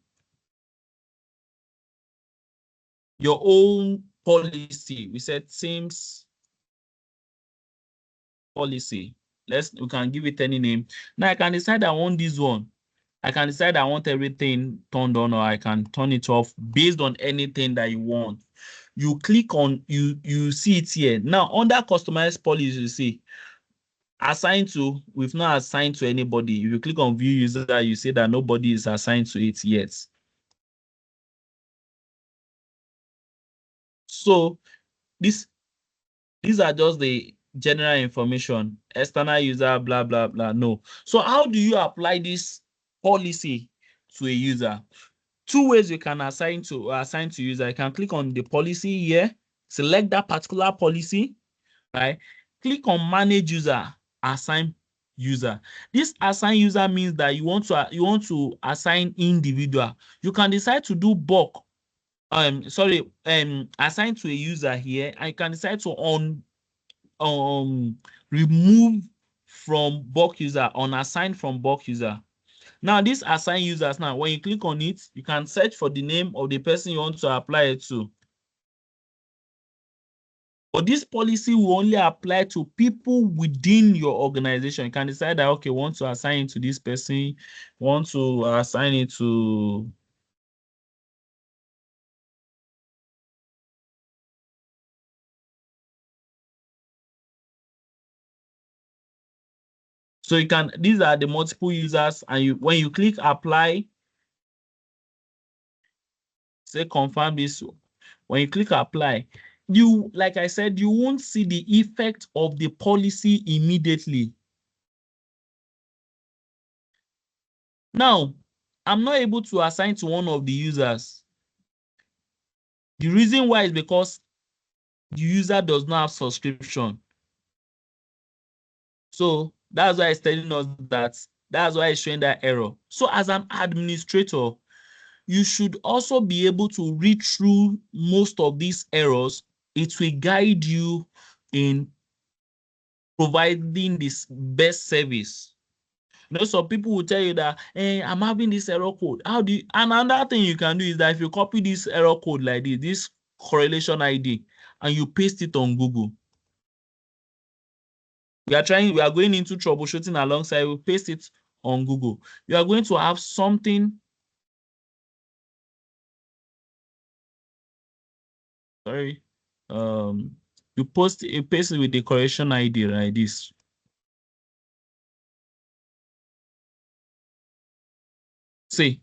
policy. We said Teams policy. We can give it any name. Now I can decide I want this one. I can decide I want everything turned on, or I can turn it off based on anything that you want. You click on, you see it here. Now under customized policy, you see assigned to, we've not assigned to anybody. If you click on view user, you see that nobody is assigned to it yet. So these are just the general information, external user, blah, blah, blah. No. So how do you apply this policy to a user? Two ways you can assign to user. You can click on the policy here, select that particular policy, right? Click on manage user, assign user. This assign user means that you want to assign individual. You can decide to do bulk. Assign to a user here, and you can decide to remove from bulk user, unassign from bulk user. Now, these assign users, now when you click on it, you can search for the name of the person you want to apply it to. But this policy will only apply to people within your organization. You can decide that, okay, want to assign it to this person, want to assign it to so you can, these are the multiple users, and when you click apply, say confirm this. When you click apply, like I said, you won't see the effect of the policy immediately. Now, I'm not able to assign to one of the users. The reason why is because the user does not have subscription. So that's why it's telling us that. That's why it's showing that error. So as an administrator, you should also be able to read through most of these errors. It will guide you in providing this best service. Some people will tell you that, hey, I'm having this error code. How do you, and another thing you can do is that if you copy this error code like this correlation ID, and you paste it on Google. We are going into troubleshooting alongside, we paste it on Google. You are going to have something. Sorry. You paste it with the correction ID, right? This. See,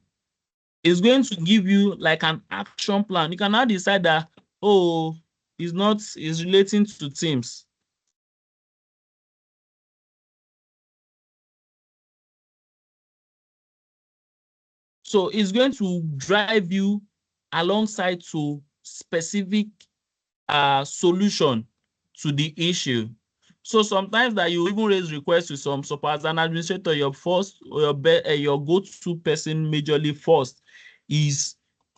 it's going to give you like an action plan. You can now decide that, oh, it's relating to Teams. So it's going to drive you alongside to specific solution to the issue. So sometimes that you even raise requests to some support as an administrator, your go-to person majorly first is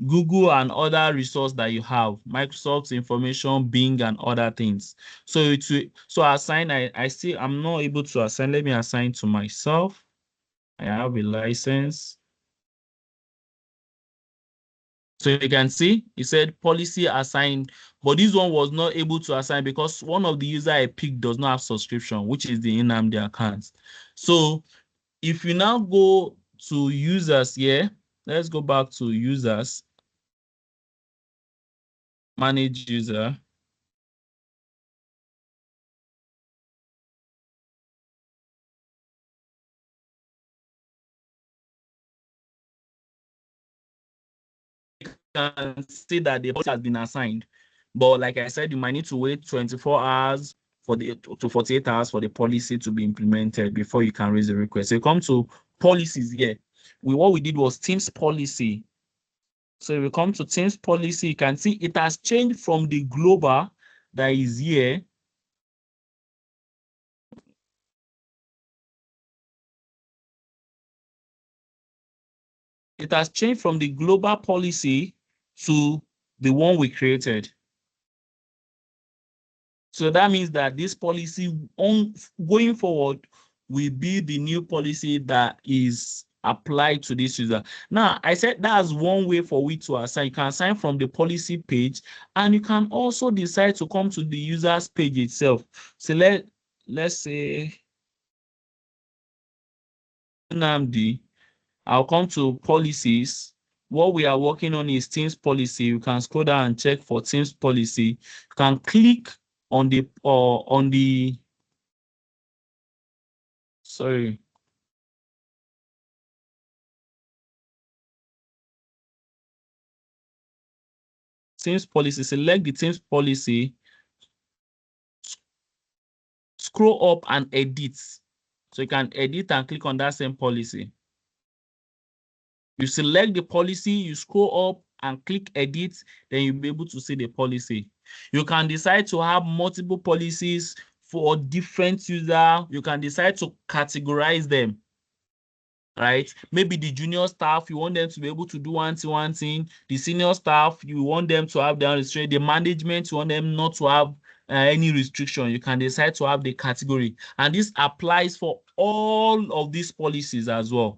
Google and other resource that you have, Microsoft information, Bing and other things. So assign, I'm not able to assign. Let me assign to myself. I have a license. So you can see it said policy assigned, but this one was not able to assign because one of the user I picked does not have subscription, which is the Nnamdi account. So if you now go to users here, let's go back to users, manage user. You can see that the policy has been assigned. But like I said, you might need to wait 24 hours to 48 hours for the policy to be implemented before you can raise the request. So you come to policies here. What we did was Teams policy. So if we come to Teams policy, you can see it has changed from the global that is here. It has changed from the global policy to the one we created. So that means that this policy going forward will be the new policy that is applied to this user. Now, I said that's one way for we to assign. You can assign from the policy page, and you can also decide to come to the user's page itself. So let's say Nnamdi, I'll come to policies. What we are working on is Teams policy. You can scroll down and check for Teams policy. You can click on the sorry. Teams policy, select the Teams policy, scroll up and edit. So you can edit and click on that same policy. You select the policy, you scroll up and click edit, then you'll be able to see the policy. You can decide to have multiple policies for different users. You can decide to categorize them. Right? Maybe the junior staff, you want them to be able to do one thing. The senior staff, you want them to have their restriction. The management, you want them not to have any restriction. You can decide to have the category. And this applies for all of these policies as well.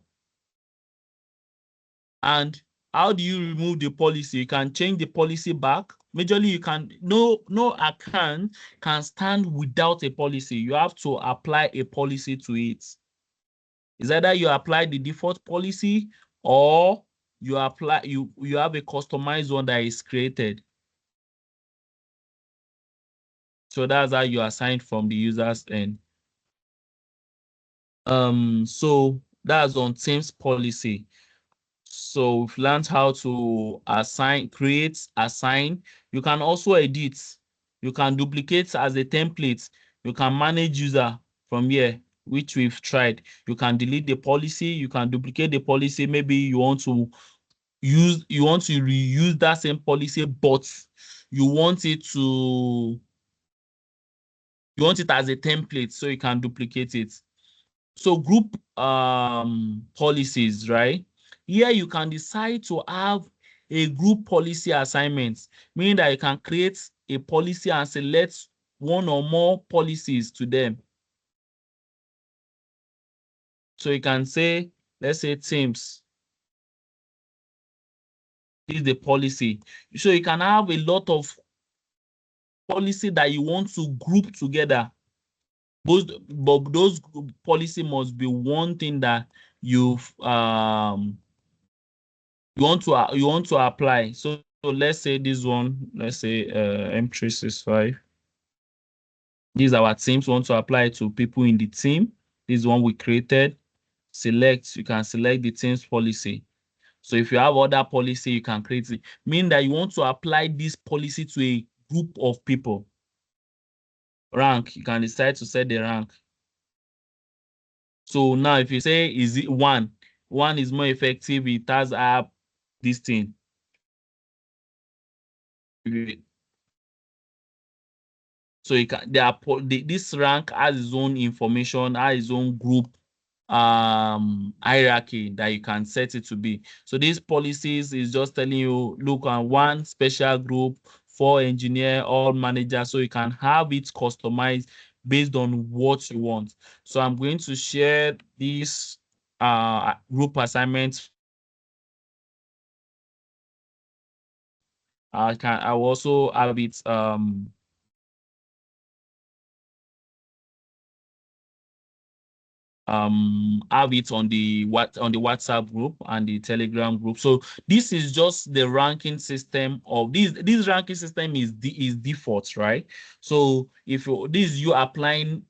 And how do you remove the policy? You can change the policy back. Majorly, you can no account can stand without a policy. You have to apply a policy to it. Is either you apply the default policy or you have a customized one that is created. So that's how you assign from the user's end. So that's on Teams policy. So we've learned how to create, assign. You can also edit. You can duplicate as a template. You can manage user from here, which we've tried. You can delete the policy. You can duplicate the policy. Maybe you want to reuse that same policy, but you want it as a template so you can duplicate it. So group policies, right? Here you can decide to have a group policy assignment, meaning that you can create a policy and select one or more policies to them. So you can say, let's say Teams. This is the policy. So you can have a lot of policy that you want to group together. But those policy must be one thing that you want to apply. So let's say this one, let's say M365. These are our teams. Want to apply to people in the team. This is one we created. Select, you can select the team's policy. So if you have other policy, you can create it. Mean that you want to apply this policy to a group of people. Rank, you can decide to set the rank. So now if you say is it one is more effective, it has up this thing. So you can this rank has its own information, has its own group hierarchy that you can set it to be. So these policies is just telling you look at one special group, 4 engineer, all managers, so you can have it customized based on what you want. So I'm going to share this group assignments. I will also have it have it on the WhatsApp group and the Telegram group. So this is just the ranking system of this ranking system is default, right? So if this is you applying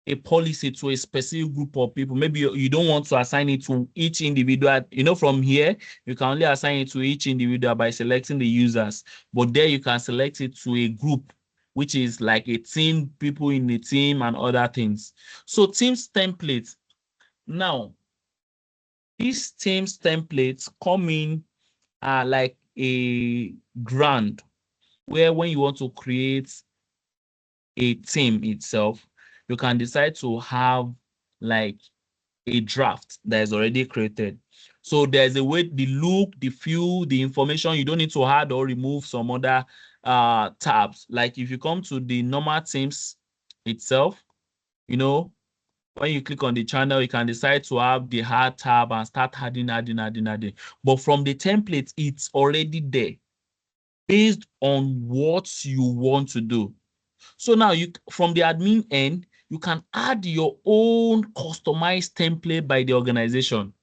a policy to a specific group of people, maybe you don't want to assign it to each individual. From here you can only assign it to each individual by selecting the users, but there you can select it to a group, which is like a team, people in the team and other things. So teams templates. Now, these teams templates come in like a grant where when you want to create a team itself, you can decide to have like a draft that is already created. So there's a way, the look, the feel, the information, you don't need to add or remove some other tabs. Like if you come to the normal teams itself, when you click on the channel, you can decide to have the hard tab and start adding. But from the template, it's already there based on what you want to do. So now from the admin end, you can add your own customized template by the organization.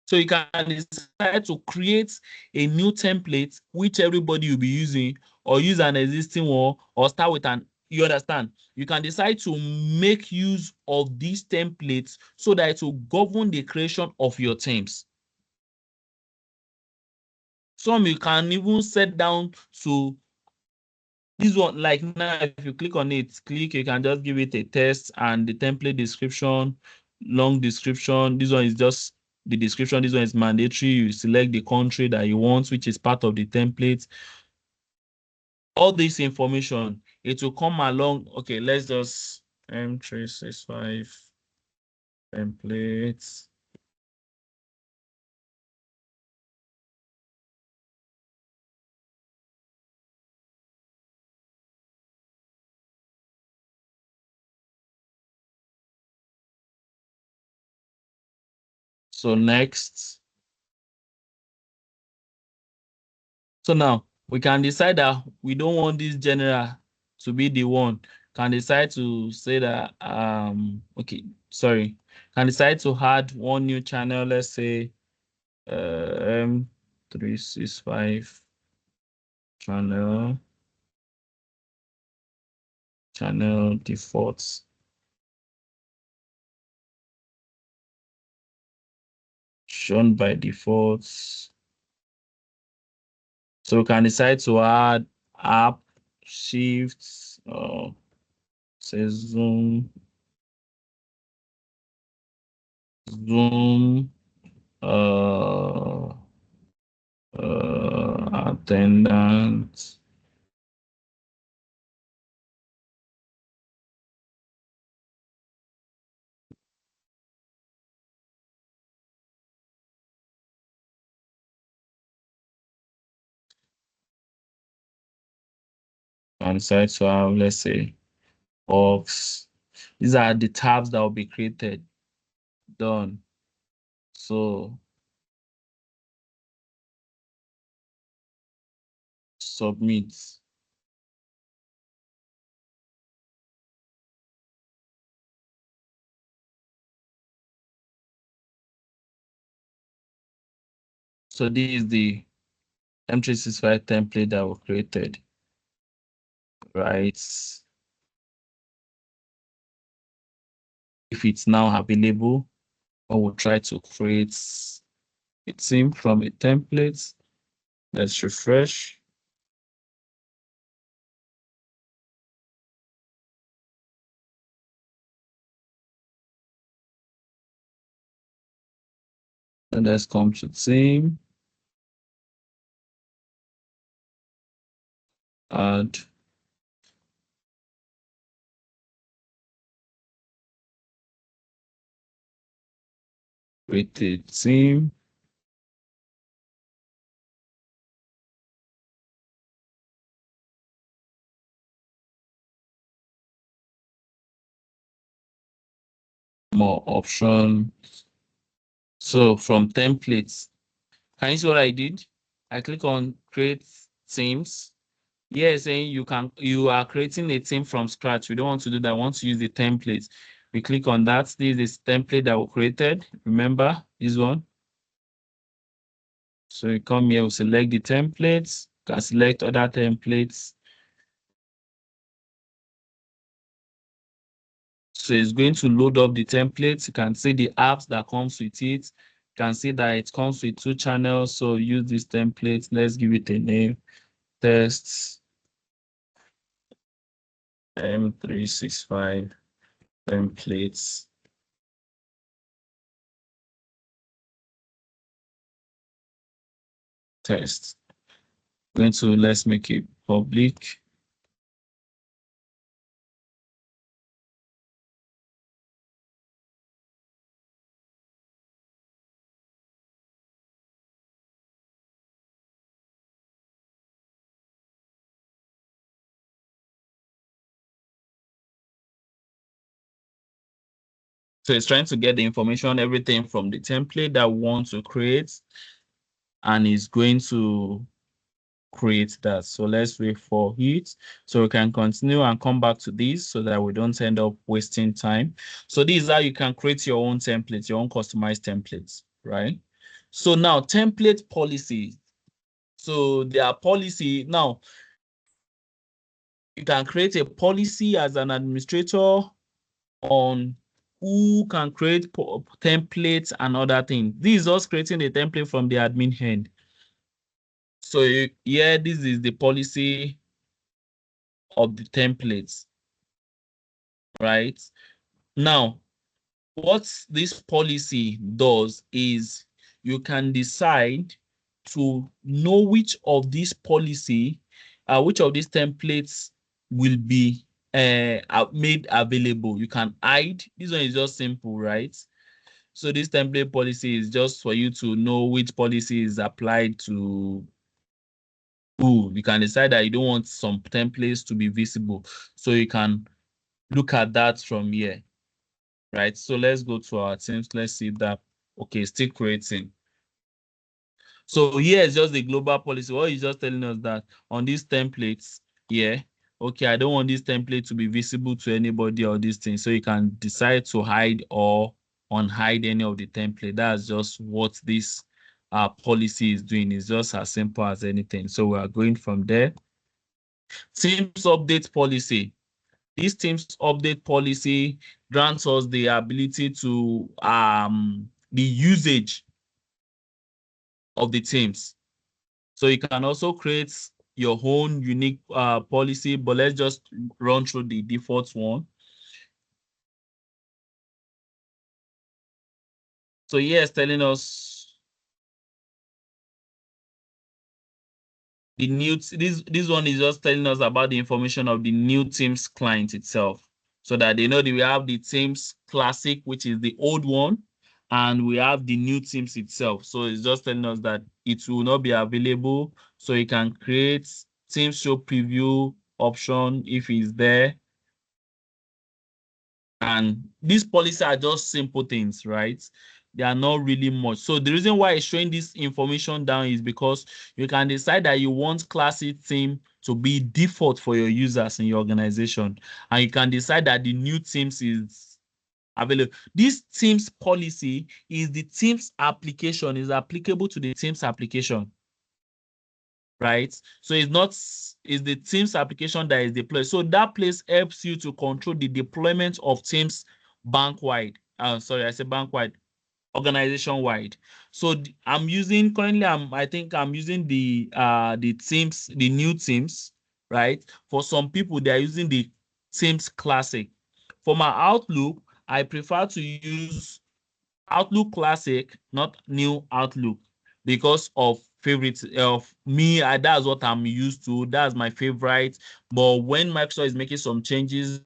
So you can decide to create a new template which everybody will be using, or use an existing one, or start with you understand? You can decide to make use of these templates so that it will govern the creation of your teams. Some you can even set down to this one, like now, if you click on it, you can just give it a test and the template description, long description. This one is just the description. This one is mandatory. You select the country that you want, which is part of the template. All this information, it will come along. Okay, let's just M365 templates. So next. So now we can decide that we don't want this general to be the one. Can decide to say that okay, sorry. Can decide to add one new channel, let's say M365 channel defaults. Shown by defaults. So we can decide to add app shifts or say zoom uh attendance. And decide to have, let's say, box. These are the tabs that will be created. Done. So submit. So this is the M365 template that we created, right? If it's now available, I will try to create a theme from a template. Let's refresh. And let's come to theme. Add create a theme. More options. So from templates, can you see what I did? I click on create themes. Here saying you are creating a theme from scratch. We don't want to do that. I want to use the template. We click on that. This is the template that we created. Remember this one. So you come here, we select the templates, you can select other templates. So it's going to load up the templates. You can see the apps that comes with it. You can see that it comes with 2 channels. So use this template. Let's give it a name. Tests M365 templates. Test. Going to let's make it public. So it's trying to get the information, everything from the template that we want to create, and it's going to create that. So let's wait for it. So we can continue and come back to this so that we don't end up wasting time. So this is how you can create your own templates, your own customized templates, right? So now template policy. So there are policy. Now you can create a policy as an administrator on who can create templates and other things. This is us creating a template from the admin end. So yeah, this is the policy of the templates, right? Now, what this policy does is you can decide to know which of these policy, which of these templates will be made available. You can hide. This one is just simple, right? So this template policy is just for you to know which policy is applied to who. You can decide that you don't want some templates to be visible. So you can look at that from here, right? So let's go to our teams. Let's see that. Okay, still creating. So here is just the global policy. What is just telling us that on these templates here, okay, I don't want this template to be visible to anybody or this thing. So you can decide to hide or unhide any of the template. That's just what this policy is doing. It's just as simple as anything. So we are going from there. Teams update policy. This teams update policy grants us the ability to the usage of the teams. So you can also create your own unique policy, but let's just run through the default one. So here it's telling us the new, this one is just telling us about the information of the new Teams client itself, so that they know that we have the Teams Classic, which is the old one, and we have the new Teams itself. So it's just telling us that it will not be available. So you can create Teams Show Preview option if it's there. And these policies are just simple things, right? They are not really much. So the reason why it's showing this information down is because you can decide that you want classic theme to be default for your users in your organization. And you can decide that the new themes is available. This Teams policy is the Teams application, is applicable to the Teams application, right? So it's not, it's the Teams application that is deployed. So that place helps you to control the deployment of Teams bank-wide. Sorry, I said bank-wide, organization-wide. So I'm using currently, I think I'm using the Teams, the new Teams, right? For some people, they're using the Teams Classic. For my Outlook, I prefer to use Outlook Classic, not new Outlook, because of favorite of me. That's what I'm used to. That's my favorite. But when Microsoft is making some changes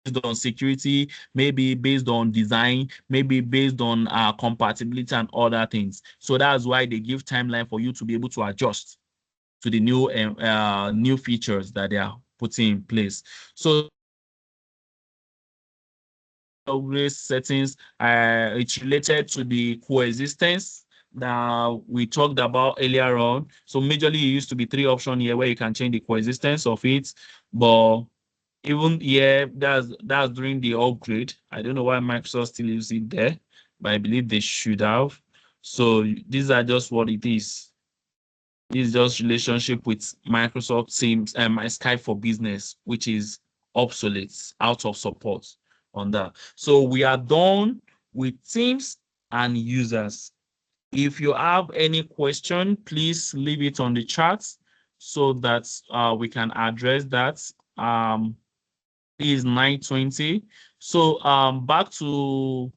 based on security, maybe based on design, maybe based on compatibility and other things. So that's why they give timeline for you to be able to adjust to the new features that they are putting in place. So settings, it's related to the coexistence that we talked about earlier on. So majorly it used to be 3 options here where you can change the coexistence of it, but even here, that's during the upgrade. I don't know why Microsoft still leaves it there, but I believe they should have. So these are just what it is. This is just relationship with Microsoft Teams and my Skype for Business, which is obsolete, out of support on that. So we are done with Teams and users. If you have any question, please leave it on the chat so that we can address that. Is 9:20. So back to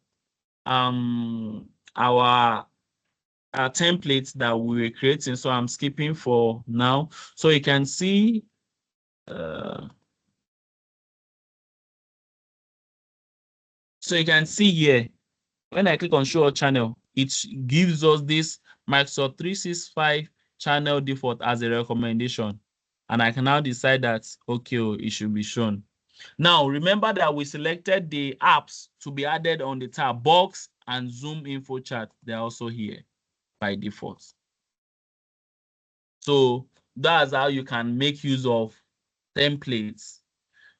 our templates that we were creating. So I'm skipping for now. So you can see here, when I click on show all channel, it gives us this Microsoft 365 channel default as a recommendation. And I can now decide that, okay, it should be shown. Now, remember that we selected the apps to be added on the tab. Box and Zoom info chat, they're also here by default. So that's how you can make use of templates.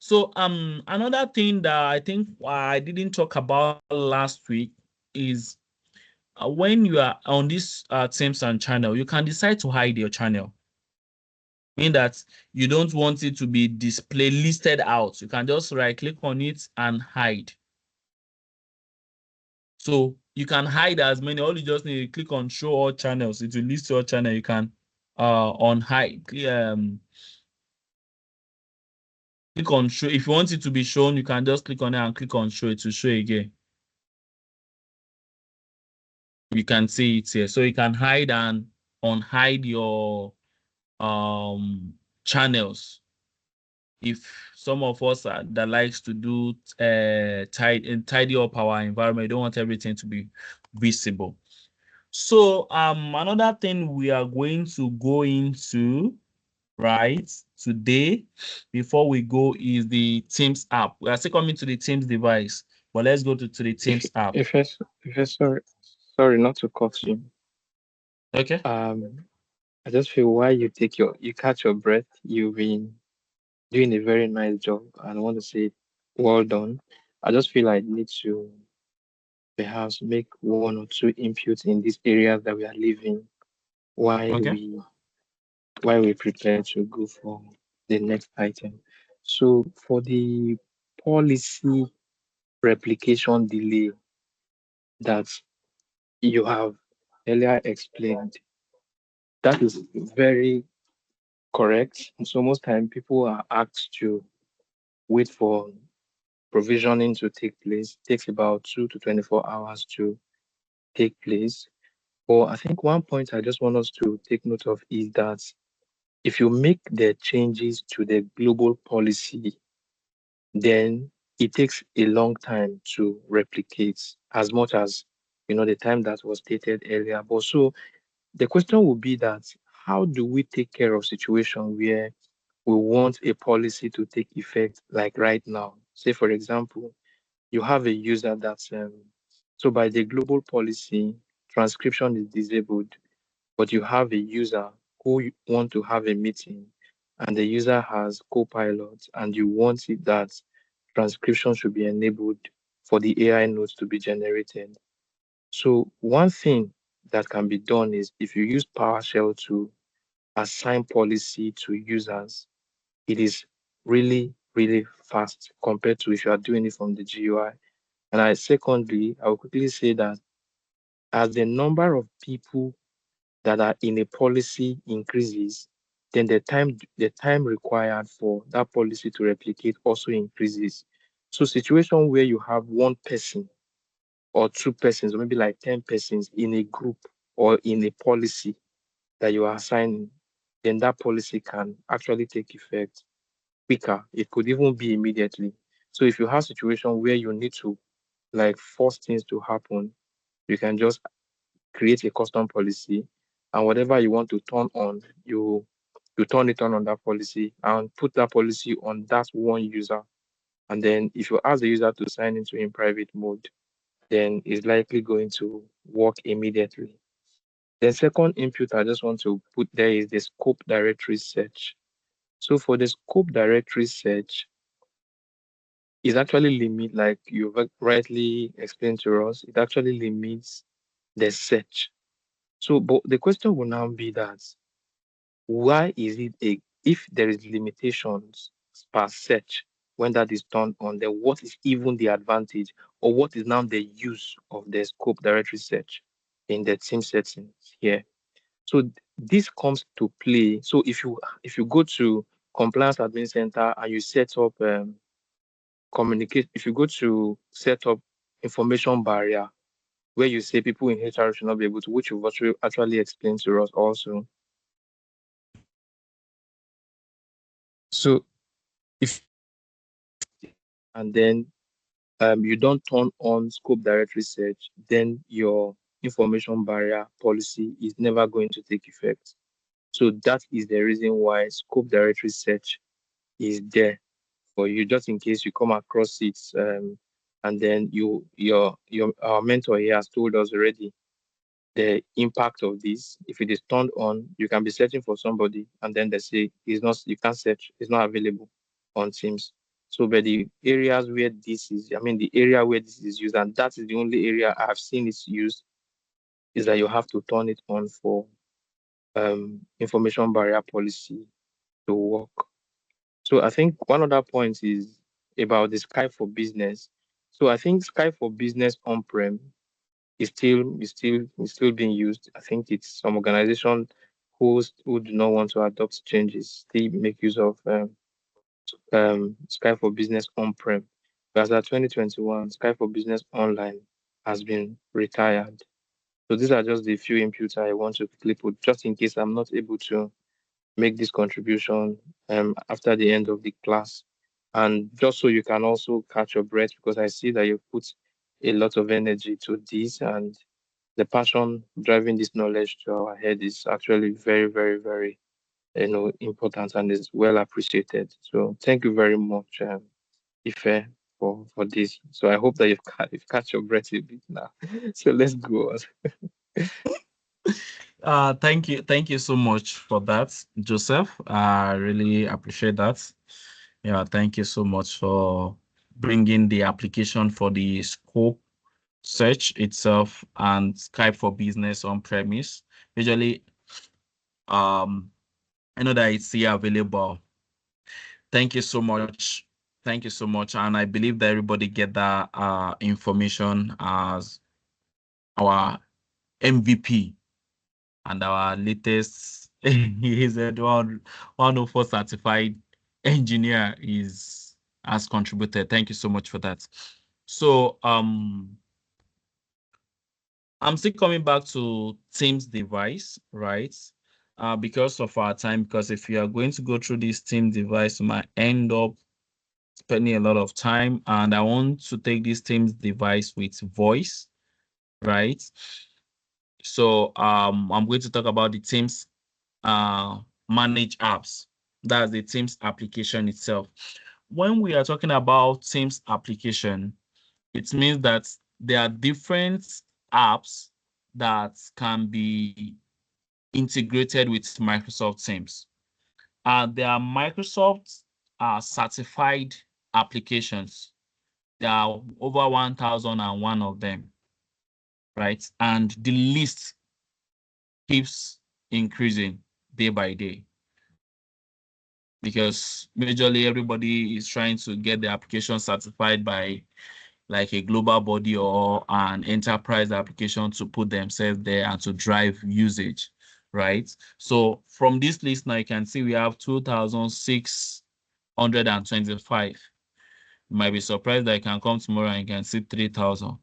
So another thing that I think I didn't talk about last week is when you are on this Teams and channel, you can decide to hide your channel. Mean that you don't want it to be display listed out. You can just right click on it and hide. So you can hide as many. All you just need to click on show all channels. It will list your channel. You can on hide. Click on show. If you want it to be shown, you can just click on it and click on show. It will show again. You can see it here. So you can hide and unhide your channels. If some of us that likes to do tidy up our environment, we don't want everything to be visible. So another thing we are going to go into right today before we go is the Teams app. We are still coming to the Teams device, but let's go to the Teams app. Sorry not to cut you. Okay. I just feel while you catch your breath, you've been doing a very nice job, and I want to say well done. I just feel I need to perhaps make one or two inputs in these areas that we are living while Okay. we prepare to go for the next item. So for the policy replication delay that you have earlier explained, that is very correct. So most time people are asked to wait for provisioning to take place. It takes about 2 to 24 hours to take place. But I think one point I just want us to take note of is that if you make the changes to the global policy, then it takes a long time to replicate as much as the time that was stated earlier. But so the question would be that how do we take care of situation where we want a policy to take effect like right now? Say for example, you have a user that's so by the global policy, transcription is disabled, but you have a user who want to have a meeting and the user has co-pilot and you want it that transcription should be enabled for the AI notes to be generated. So one thing that can be done is if you use PowerShell to assign policy to users, it is really, really fast compared to if you are doing it from the GUI. And secondly, I will quickly say that as the number of people that are in a policy increases, then the time required for that policy to replicate also increases. So situation where you have one person or two persons or maybe like 10 persons in a group or in a policy that you are assigning, then that policy can actually take effect quicker. It could even be immediately. So if you have situation where you need to like force things to happen, you can just create a custom policy, and whatever you want to turn on, you turn it on that policy and put that policy on that one user. And then if you ask the user to sign into in private mode, then it's likely going to work immediately. The second input I just want to put there is the scope directory search. So for the scope directory search, is actually limit, like you've rightly explained to us, it actually limits the search. So, but the question will now be that why is it if there is limitations per search when that is turned on, then what is even the advantage or what is now the use of the scope directory search in the team settings here? So this comes to play. So if you go to compliance admin center and you set up communicate, if you go to set up information barrier where you say people in HR should not be able to, which you've actually explained to us also. So if and then you don't turn on scope directory search, then your information barrier policy is never going to take effect. So that is the reason why scope directory search is there for you, just in case you come across it. And then your our mentor here has told us already the impact of this. If it is turned on, you can be searching for somebody, and then they say it's not, you can't search, it's not available on Teams. So, but the areas where this is, I mean, the area where this is used, and that is the only area I have seen it used, is that you have to turn it on for information barrier policy to work. So, I think one other point is about the Skype for Business. So, I think Skype for Business on-prem is still being used. I think it's some organization who do not want to adopt changes still make use of Skype for Business on-prem. Whereas at 2021, Skype for Business online has been retired. So these are just the few inputs I want to quickly put, just in case I'm not able to make this contribution after the end of the class. And just so you can also catch your breath, because I see that you put a lot of energy to this, and the passion driving this knowledge to our head is actually very, very, very, important and is well appreciated. So thank you very much, Ife, for this. So I hope that you've catch your breath a bit now. So let's go on. Thank you so much for that, Joseph. I really appreciate that. Yeah, thank you so much for bringing the application for the scope search itself and Skype for Business on premise. Usually, um, I know that it's here available. Thank you so much. Thank you so much. And I believe that everybody get that information as our MVP and our latest is a 104 certified engineer is has contributed. Thank you so much for that. So I'm still coming back to Teams device, right? Because of our time, because if you are going to go through this Team device, you might end up spending a lot of time. And I want to take this Teams device with voice, right? So I'm going to talk about the Teams manage apps. That's the Teams application itself. When we are talking about Teams application, it means that there are different apps that can be integrated with Microsoft Teams. There are Microsoft certified applications. There are over 1,001 of them, right? And the list keeps increasing day by day because majorly everybody is trying to get the application certified by like a global body or an enterprise application to put themselves there and to drive usage, right? So from this list now, you can see we have 2,625. You might be surprised that I can come tomorrow and you can see 3,000,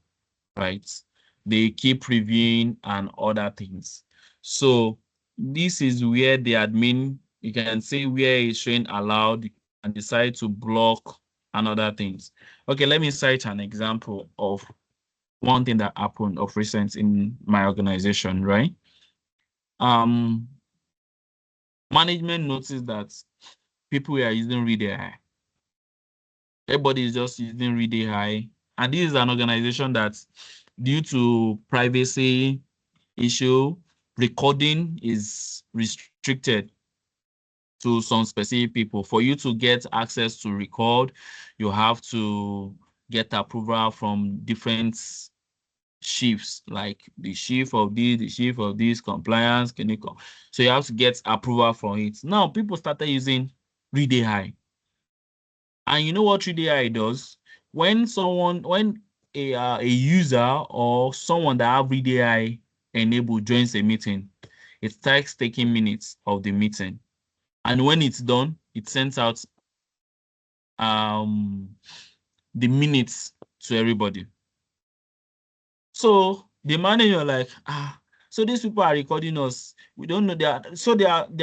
right? They keep reviewing and other things. So this is where the admin, you can see where it's showing allowed, you can decide to block and other things. Okay, let me cite an example of one thing that happened of recent in my organization, right? Um, Management noticed that people were using Read AI. Everybody is just using Read AI. And this is an organization that, due to privacy issue, recording is restricted to some specific people. For you to get access to record, you have to get approval from different chiefs, like the chief of this, the chief of this, compliance, clinical. So you have to get approval from it. Now people started using Read AI. And you know what 3DI does? When a user or someone that have 3DI enabled joins a meeting, it starts taking minutes of the meeting. And when it's done, it sends out um the minutes to everybody. So the manager like, so these people are recording us. We don't know they are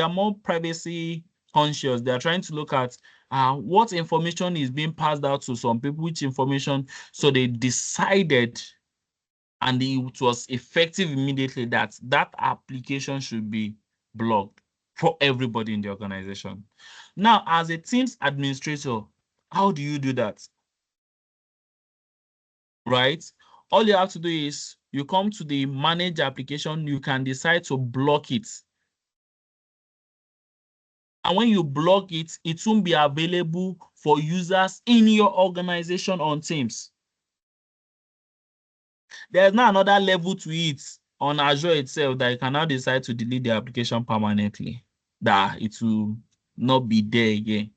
more privacy conscious. They are trying to look at what information is being passed out to some people, which information. So they decided, and it was effective immediately, that that application should be blocked for everybody in the organization. Now, as a Teams administrator, how do you do that? Right? All you have to do is you come to the manage application, you can decide to block it. And when you block it, it won't be available for users in your organization on Teams. There's now another level to it on Azure itself that you can now decide to delete the application permanently, that it will not be there again.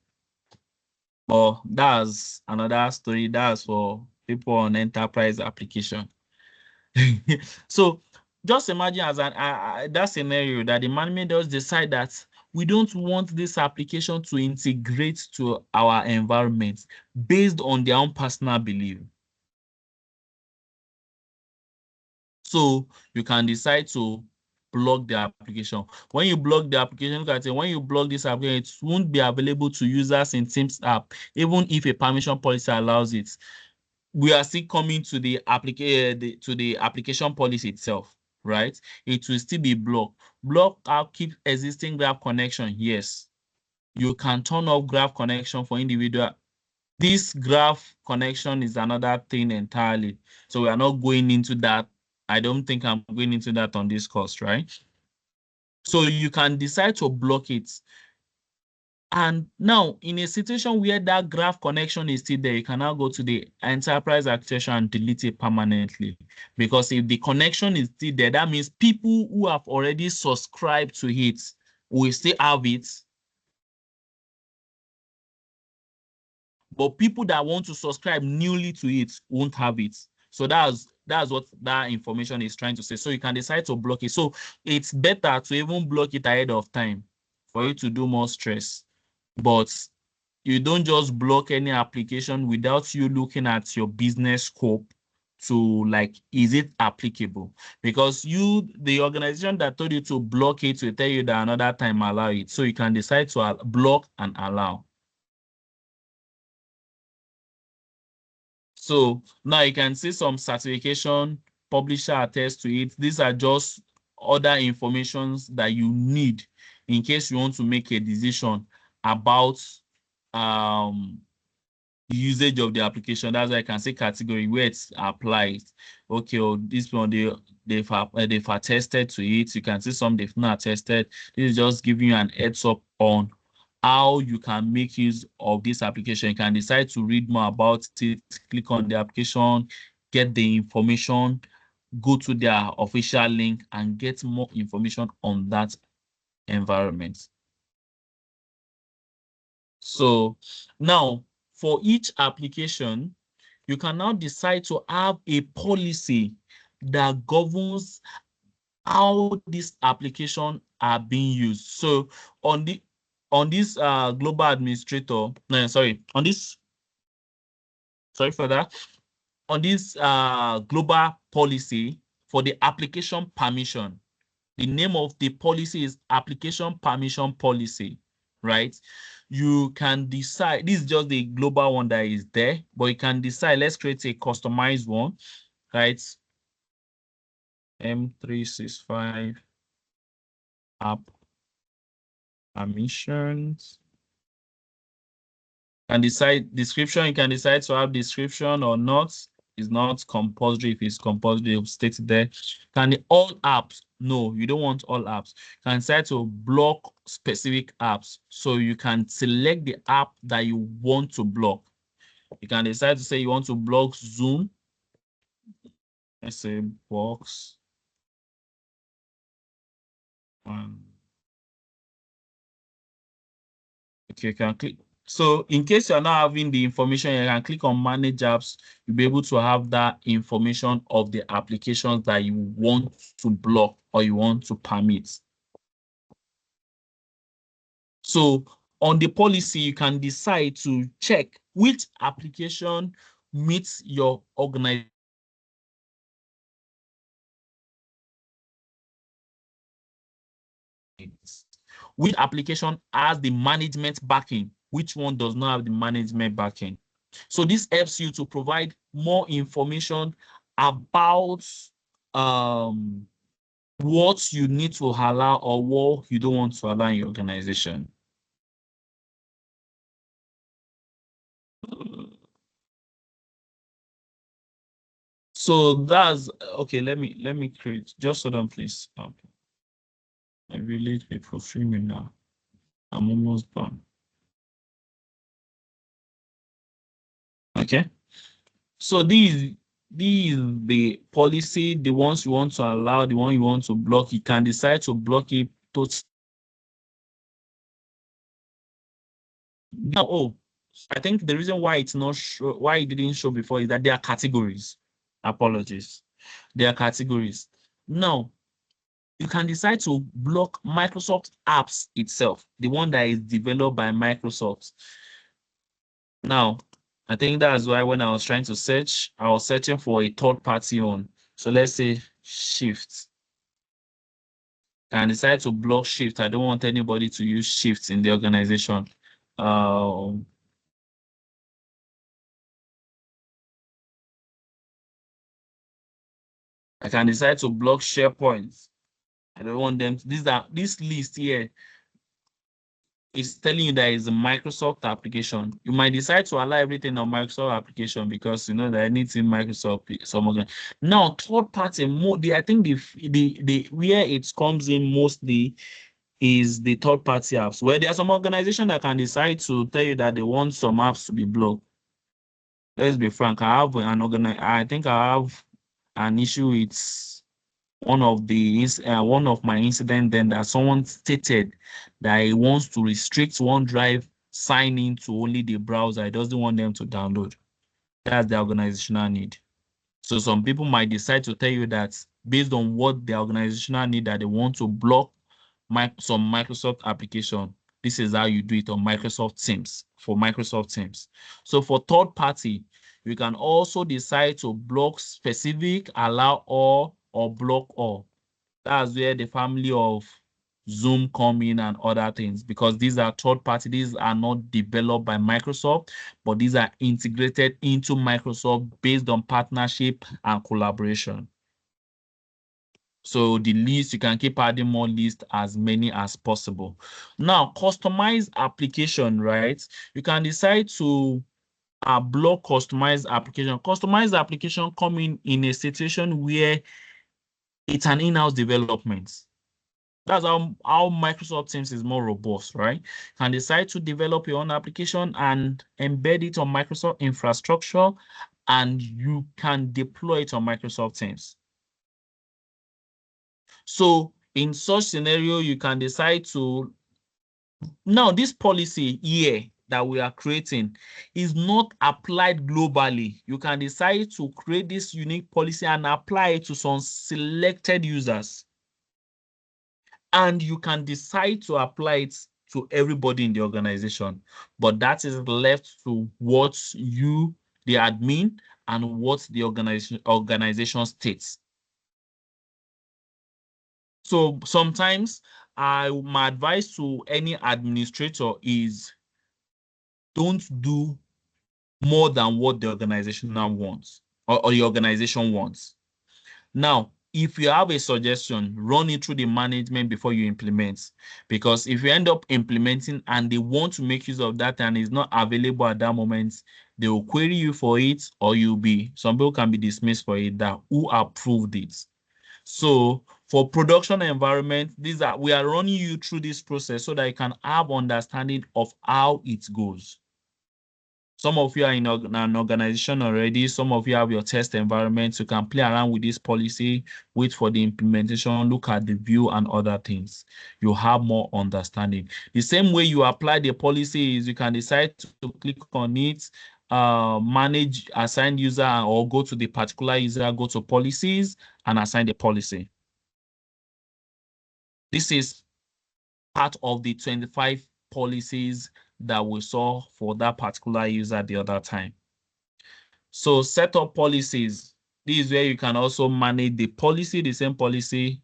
But that's another story. That's for people on enterprise application. So just imagine as that scenario that the management does decide that we don't want this application to integrate to our environment based on their own personal belief. So you can decide to block the application. When you block the application, look at it, when you block this application, it won't be available to users in Teams app, even if a permission policy allows it. We are still coming to the application policy itself, right? It will still be blocked. Block out keep existing graph connection. Yes, you can turn off graph connection for individual. This graph connection is another thing entirely. So we are not going into that. I don't think I'm going into that on this course, right? So you can decide to block it. And now, in a situation where that graph connection is still there, you can now go to the enterprise architecture and delete it permanently. Because if the connection is still there, that means people who have already subscribed to it will still have it. But people that want to subscribe newly to it won't have it. So that's what that information is trying to say. So you can decide to block it. So it's better to even block it ahead of time for you to do more stress. But you don't just block any application without you looking at your business scope to like, is it applicable? Because the organization that told you to block it will tell you that another time allow it. So you can decide to block and allow. So now you can see some certification, publisher attest to it. These are just other informations that you need in case you want to make a decision about usage of the application. That's why I can say category where it's applied. Okay, this one they've attested to it. You can see some they've not attested. This is just giving you an heads up on how you can make use of this application. You can decide to read more about it, click on the application, get the information, go to their official link and get more information on that environment. So now for each application, you can now decide to have a policy that governs how these applications are being used. So on this global administrator, no, sorry, on this, sorry for that, on this global policy for the application permission, the name of the policy is application permission policy, right? You can decide, this is just the global one that is there, but you can decide, let's create a customized one, right? M365 app permissions. Can decide description, you can decide to have description or not. It's not compulsory. If it's compulsory, you'll state it there. Can the all apps? No, you don't want all apps. You can decide to block specific apps. So you can select the app that you want to block. You can decide to say you want to block Zoom. Let's say box one. Okay, you can click. So in case you're not having the information, you can click on manage apps. You'll be able to have that information of the applications that you want to block or you want to permit. So on the policy, you can decide to check which application meets your organization. Which application has the management backing, which one does not have the management backing. So this helps you to provide more information about what you need to allow or what you don't want to allow in your organization. So that's okay. Let me create, just hold on, please. I really people free me now. I'm almost done. Okay. So these the policy, the ones you want to allow, the one you want to block. You can decide to block it totally. Now, oh, I think the reason why it's not show, why it didn't show before is that there are categories. Apologies. There are categories. Now, you can decide to block Microsoft apps itself, the one that is developed by Microsoft. Now, I think that's why when I was trying to search, I was searching for a third party one. So let's say Shift. And decide to block Shift. I don't want anybody to use Shift in the organization. I can decide to block SharePoint. I don't want them to, this list here is telling you that it's a Microsoft application. You might decide to allow everything on Microsoft application because you know that anything Microsoft some now third party more I think the where it comes in mostly is the third party apps, where there are some organizations that can decide to tell you that they want some apps to be blocked. Let's be frank, I think I have an issue with one of my incident then that someone stated that he wants to restrict OneDrive sign in to only the browser. He doesn't want them to download. That's the organizational need. So some people might decide to tell you that based on what the organizational need, that they want to block some Microsoft application. This is how you do it on Microsoft Teams, for Microsoft Teams. So for third party, you can also decide to block specific, allow all, or block all. That's where the family of Zoom come in and other things, because these are third party. These are not developed by Microsoft, but these are integrated into Microsoft based on partnership and collaboration. So the list, you can keep adding more lists, as many as possible. Now, customize application, right? You can decide to block customized application. Customized application come in a situation where it's an in-house development. That's how Microsoft Teams is more robust, right? You can decide to develop your own application and embed it on Microsoft infrastructure, and you can deploy it on Microsoft Teams. So in such scenario, you can decide to, now this policy here that we are creating is not applied globally. You can decide to create this unique policy and apply it to some selected users. And you can decide to apply it to everybody in the organization. But that is left to what you, the admin, and what the organization states. So sometimes my advice to any administrator is don't do more than what the organization now wants, or the organization wants. Now, if you have a suggestion, run it through the management before you implement. Because if you end up implementing and they want to make use of that and it's not available at that moment, they will query you for it, or some people can be dismissed for it, that who approved it. So for production environment, we are running you through this process so that you can have understanding of how it goes. Some of you are in an organization already. Some of you have your test environment. You can play around with this policy, wait for the implementation, look at the view and other things. You have more understanding. The same way you apply the policy is you can decide to click on it, manage assigned user, or go to the particular user, go to policies and assign the policy. This is part of the 25 policies that we saw for that particular user the other time. So set up policies. This is where you can also manage the policy, the same policy,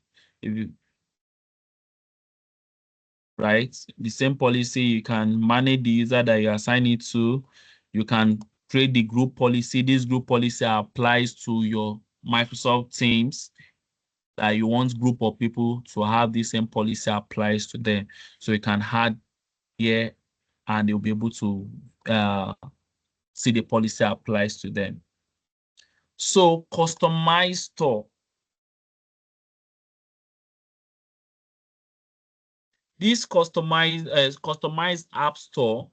right? The same policy, you can manage the user that you assign it to. You can create the group policy. This group policy applies to your Microsoft Teams, that you want group of people to have the same policy applies to them. So you can add here and they'll be able to see the policy applies to them. So customized store. This customized app store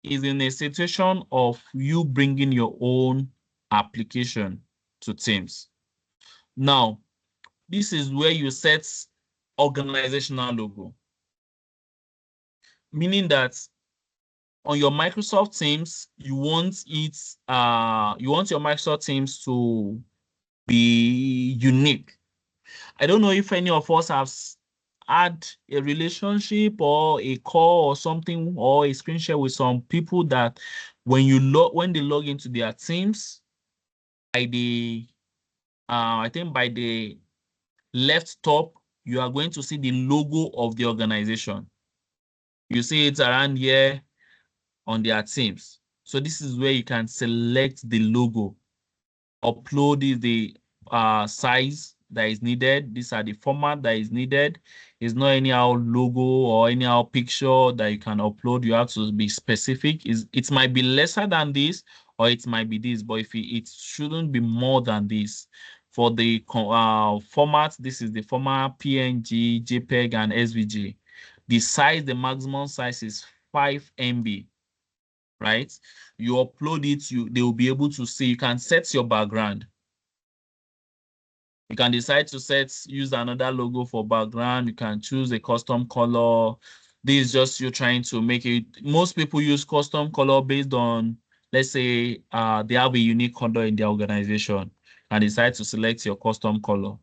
is in a situation of you bringing your own application to Teams. Now, this is where you set organizational logo, meaning that on your Microsoft Teams, you want your Microsoft Teams to be unique. I don't know if any of us have had a relationship or a call or something, or a screen share with some people that when they log into their Teams, by the I think by the left top, you are going to see the logo of the organization. You see it around here on their Teams. So this is where you can select the logo, upload the size that is needed. These are the format that is needed. It's not anyhow logo or anyhow picture that you can upload. You have to be specific. It might be lesser than this, or it might be this, but it shouldn't be more than this. For the format, this is the format PNG, JPEG, and SVG. The size, the maximum size is 5 MB. Right? You upload it, they will be able to see. You can set your background. You can decide to use another logo for background. You can choose a custom color. This is just you trying to make it. Most people use custom color based on, let's say, they have a unique color in their organization and decide to select your custom color.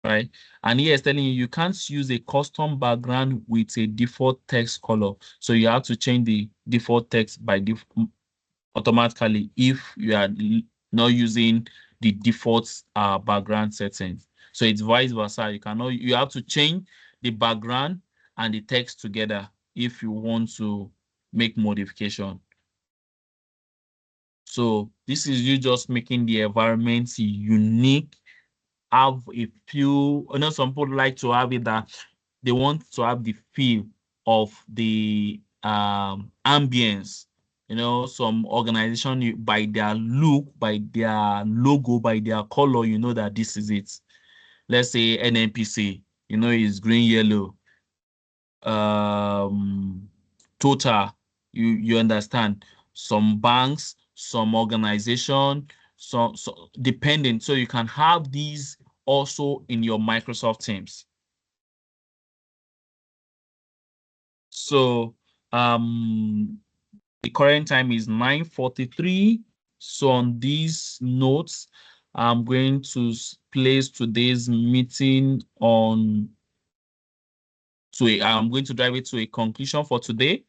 Right? And here it's telling you can't use a custom background with a default text color. So you have to change the default text by automatically if you are not using the default background settings. So it's vice versa. You have to change the background and the text together if you want to make modification. So this is you just making the environment unique. Have a few, some people like to have it that they want to have the feel of the ambience. Some organization, by their look, by their logo, by their color, that this is it. let's say NNPC, is green, yellow, um, total, you understand, some banks, some organization, so depending. So you can have these also in your Microsoft Teams. So the current time is 9:43. So on these notes, I'm going to place today's meeting I'm going to drive it to a conclusion for today,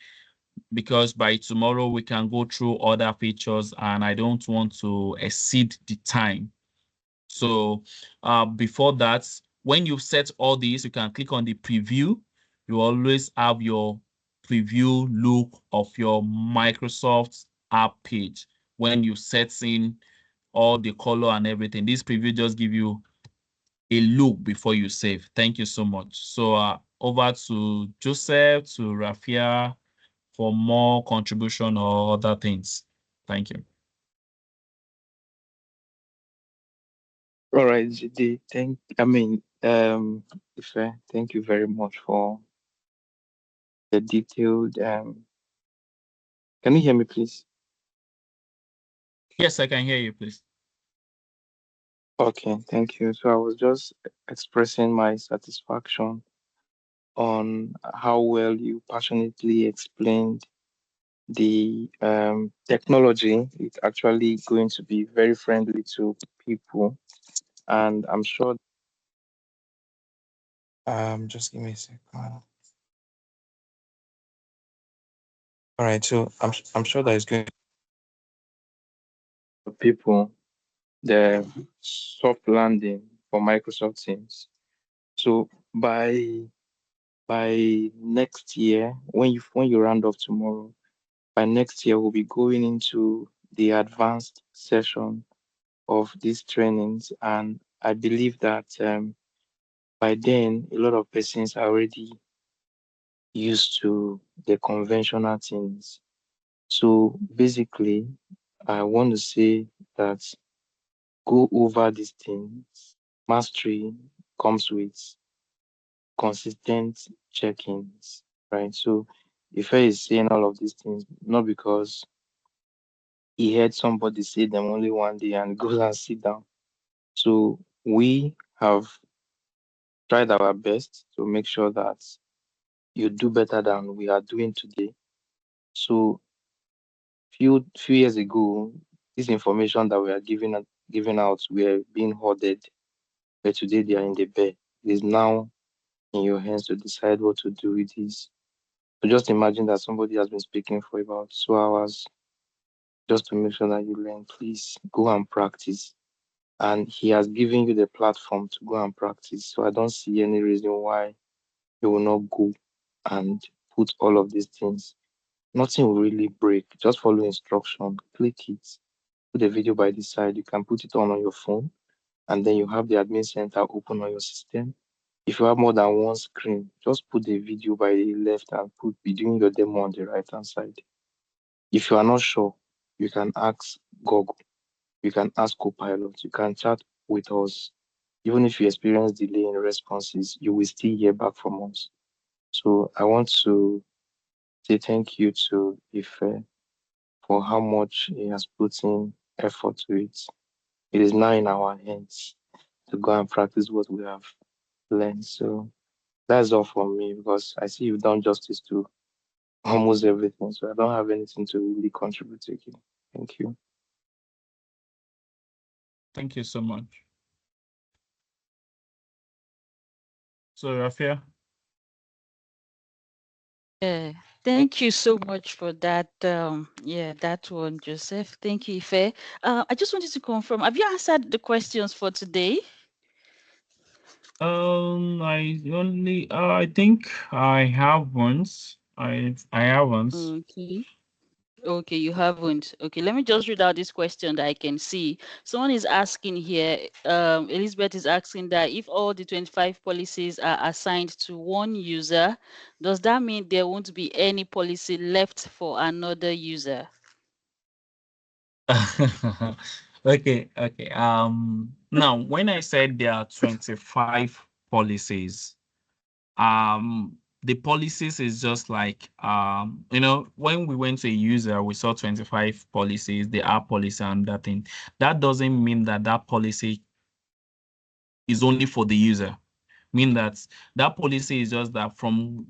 because by tomorrow we can go through other features and I don't want to exceed the time. So before that, when you set all these, you can click on the preview. You always have your preview look of your Microsoft app page. When you set in all the color and everything, this preview just give you a look before you save. Thank you so much. So over to Joseph, to Rafiah for more contribution or other things. Thank you. All right, GD, Ife, thank you very much for the detailed. Can you hear me, please? Yes, I can hear you, please. Okay, thank you. So I was just expressing my satisfaction on how well you passionately explained the technology. It's actually going to be very friendly to people, and I'm sure. Just give me a second. All right, so I'm sure that it's going to people the soft landing for Microsoft Teams. So by next year, when you round off tomorrow, by next year we'll be going into the advanced session of these trainings, and I believe that by then a lot of persons are already used to the conventional things. So basically, I want to say that go over these things. Mastery comes with consistent check-ins, right? So if I is saying all of these things, not because he heard somebody say them only one day and goes and sit down. So we have tried our best to make sure that you do better than we are doing today. So few years ago, this information that we are giving out were being hoarded, but today they are in the bear. It is now in your hands to decide what to do with this. So just imagine that somebody has been speaking for about 2 hours just to make sure that you learn. Please go and practice. And he has given you the platform to go and practice. So I don't see any reason why you will not go and put all of these things. Nothing will really break. Just follow instruction, click it, put the video by the side. You can put it on your phone, and then you have the admin center open on your system. If you have more than one screen, just put the video by the left and be doing your demo on the right hand side. If you are not sure, you can ask Google, you can ask Copilot, you can chat with us. Even if you experience delay in responses, you will still hear back from us. So I want to say thank you to Ife for how much he has put in effort to it. It is now in our hands to go and practice what we have learned. So that's all from me because I see you've done justice to almost everything. So I don't have anything to really contribute again. Thank you. Thank you so much. So, Rafiah. Yeah, thank you so much for that. That one, Joseph. Thank you, Ife. I just wanted to confirm, have you answered the questions for today? I think I have once. I have once. Okay. Okay, you haven't. Okay, let me just read out this question that I can see. Someone is asking here, Elizabeth is asking that if all the 25 policies are assigned to one user, does that mean there won't be any policy left for another user? Okay, okay. Now when I said there are 25 policies, the policies is just like when we went to a user, we saw 25 policies, the app policy and that thing. That doesn't mean that that policy is only for the user. Mean that that policy is just that from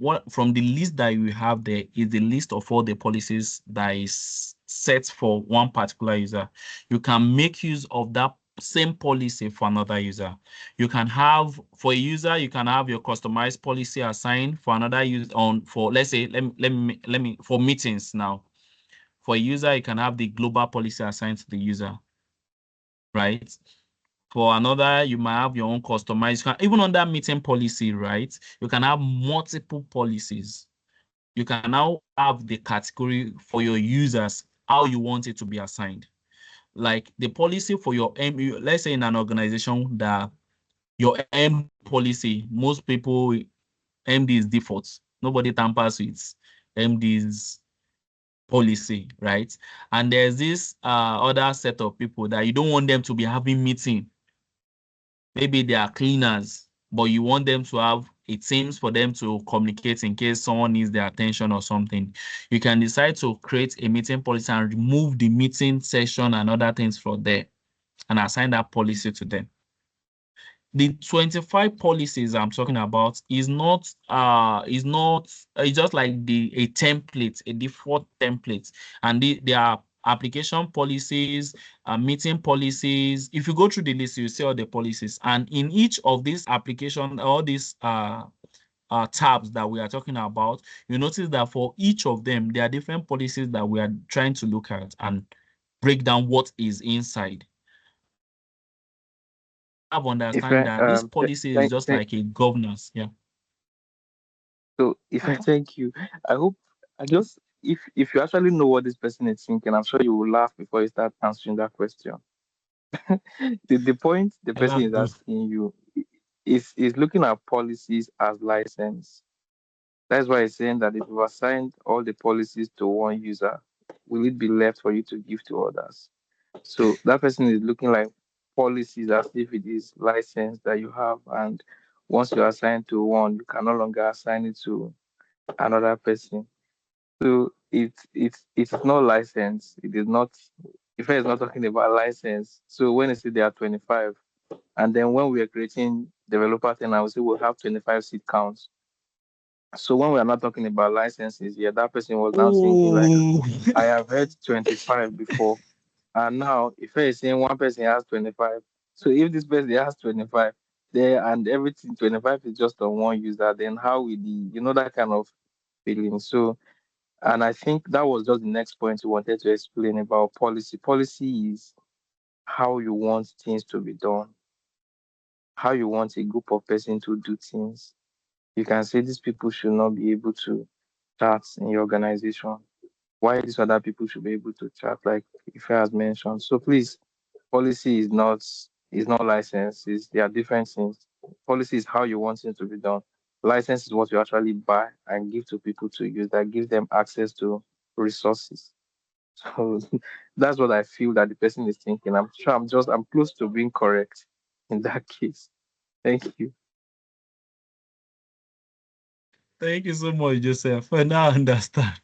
the list that you have there is the list of all the policies that is set for one particular user. You can make use of that same policy for another user. You can have for a user, you can have your customized policy assigned for another user on for let's say let me for meetings now. For a user, you can have the global policy assigned to the user, right? For another, you might have your own customized. Even on that meeting policy, right? You can have multiple policies. You can now have the category for your users, how you want it to be assigned. Like the policy for your let's say in an organization that your MD policy, most people MD is default. Nobody tampers with MD's policy, right? And there's this other set of people that you don't want them to be having meeting. Maybe they are cleaners, but you want them to have it seems for them to communicate in case someone needs their attention or something. You can decide to create a meeting policy and remove the meeting session and other things from there and assign that policy to them. The 25 policies I'm talking about is not it's just like a template, a default template, and they are application policies, meeting policies. If you go through the list, you see all the policies, and in each of these application, all these tabs that we are talking about, you notice that for each of them there are different policies that we are trying to look at and break down what is inside. Have If understand I that this policy is just thank like a governance. Yeah. so if I thank you, I hope I just if you actually know what this person is thinking, I'm sure you will laugh before you start answering that question. The point the Yeah, person that's is good. asking you is looking at policies as license. That's why it's saying that if you assigned all the policies to one user, will it be left for you to give to others? So that person is looking like policies as if it is license that you have, and once you assign to one, you can no longer assign it to another person. So it's not license. It is not. If it's not talking about license, so when you say there are 25, and then when we are creating developer thing, I would say we'll have 25 seat counts. So when we are not talking about licenses, yeah, that person was now thinking like, Oh, I have heard 25 before. And now if I saying one person has 25, so if this person has 25, there and everything 25 is just on one user, then how will the that kind of feeling. So and I think that was just the next point you wanted to explain about policy. Policy is how you want things to be done, how you want a group of person to do things. You can say these people should not be able to chat in your organization. Why these other people should be able to chat, like Ife has mentioned. So please, policy is not license. There are different things. Policy is how you want things to be done. License is what you actually buy and give to people to use that give them access to resources. So that's what I feel that the person is thinking. I'm sure I'm close to being correct in that case. Thank you. thank you so much, Joseph. I now understand.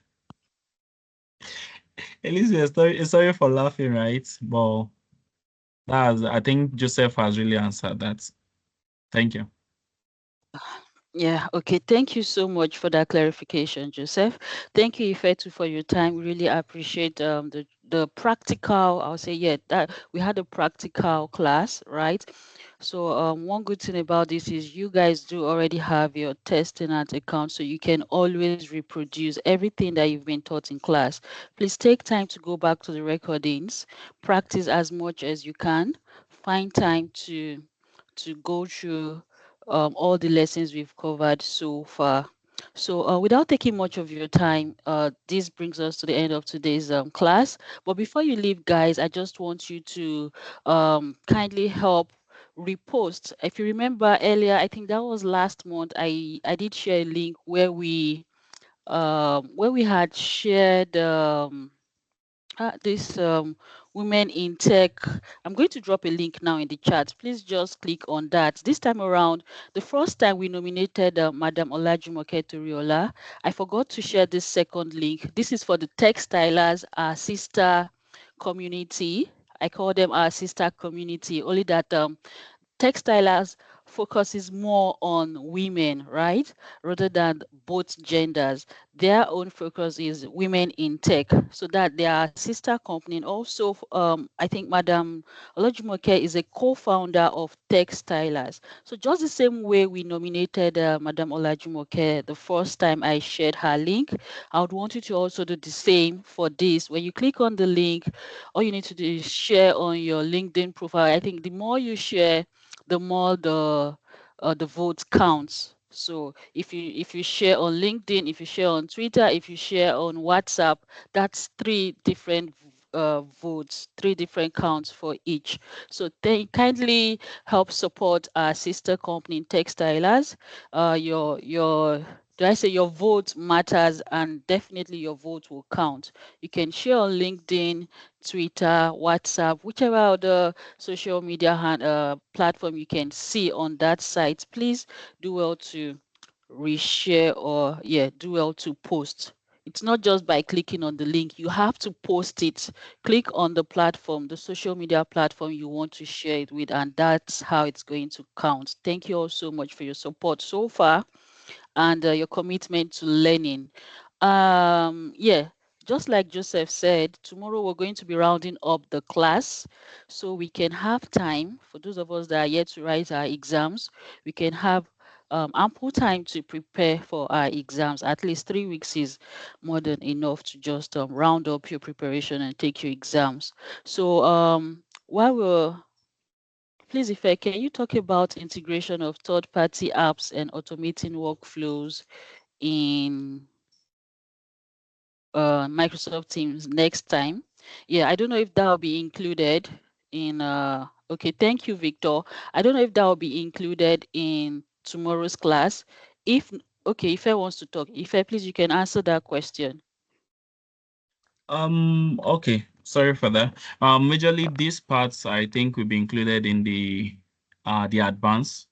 At least we're sorry for laughing, right? But I think Joseph has really answered that. Thank you. Yeah, okay. Thank you so much for that clarification, Joseph. Thank you, Ifetu, for your time. We really appreciate the practical. I'll say, yeah, that we had a practical class, right? So one good thing about this is you guys do already have your testing at account, so you can always reproduce everything that you've been taught in class. Please take time to go back to the recordings, practice as much as you can, find time to go through all the lessons we've covered so far. So, without taking much of your time, this brings us to the end of today's class. But before you leave, guys, I just want you to kindly help repost. If you remember earlier, I think that was last month. I did share a link where we had shared. This women in tech. I'm going to drop a link now in the chat. Please just click on that. This time around, the first time we nominated Madam Olajumoke Toriola, I forgot to share this second link. This is for the textilers, our sister community. I call them our sister community. Only that textilers focuses more on women, right? Rather than both genders. Their own focus is women in tech. So that their sister company. And also, I think Madam Olajumoke is a co-founder of Textilers. So just the same way we nominated Madam Olajumoke the first time I shared her link, I would want you to also do the same for this. When you click on the link, all you need to do is share on your LinkedIn profile. I think the more you share, the more the vote counts. So if you share on LinkedIn, if you share on Twitter, if you share on WhatsApp, that's three different votes, three different counts for each. So they kindly help support our sister company in Textilers. Your do I say your vote matters, and definitely your vote will count. You can share on LinkedIn, Twitter, WhatsApp, whichever other social media platform you can see on that site. Please do well to reshare, or do well to post. It's not just by clicking on the link, you have to post it. Click on the platform, the social media platform you want to share it with, and that's how it's going to count. Thank you all so much for your support so far, and your commitment to learning. Yeah, just like Joseph said, tomorrow we're going to be rounding up the class so we can have time for those of us that are yet to write our exams. We can have ample time to prepare for our exams. At least 3 weeks is more than enough to just round up your preparation and take your exams. So while we're please, Ife, can you talk about integration of third-party apps and automating workflows in Microsoft Teams next time? Yeah, I don't know if that will be included in. Okay, thank you, Victor. I don't know if that will be included in tomorrow's class. If okay, Ife wants to talk. Ife, please, you can answer that question. Okay, sorry for that. Majorly these parts I think will be included in the advanced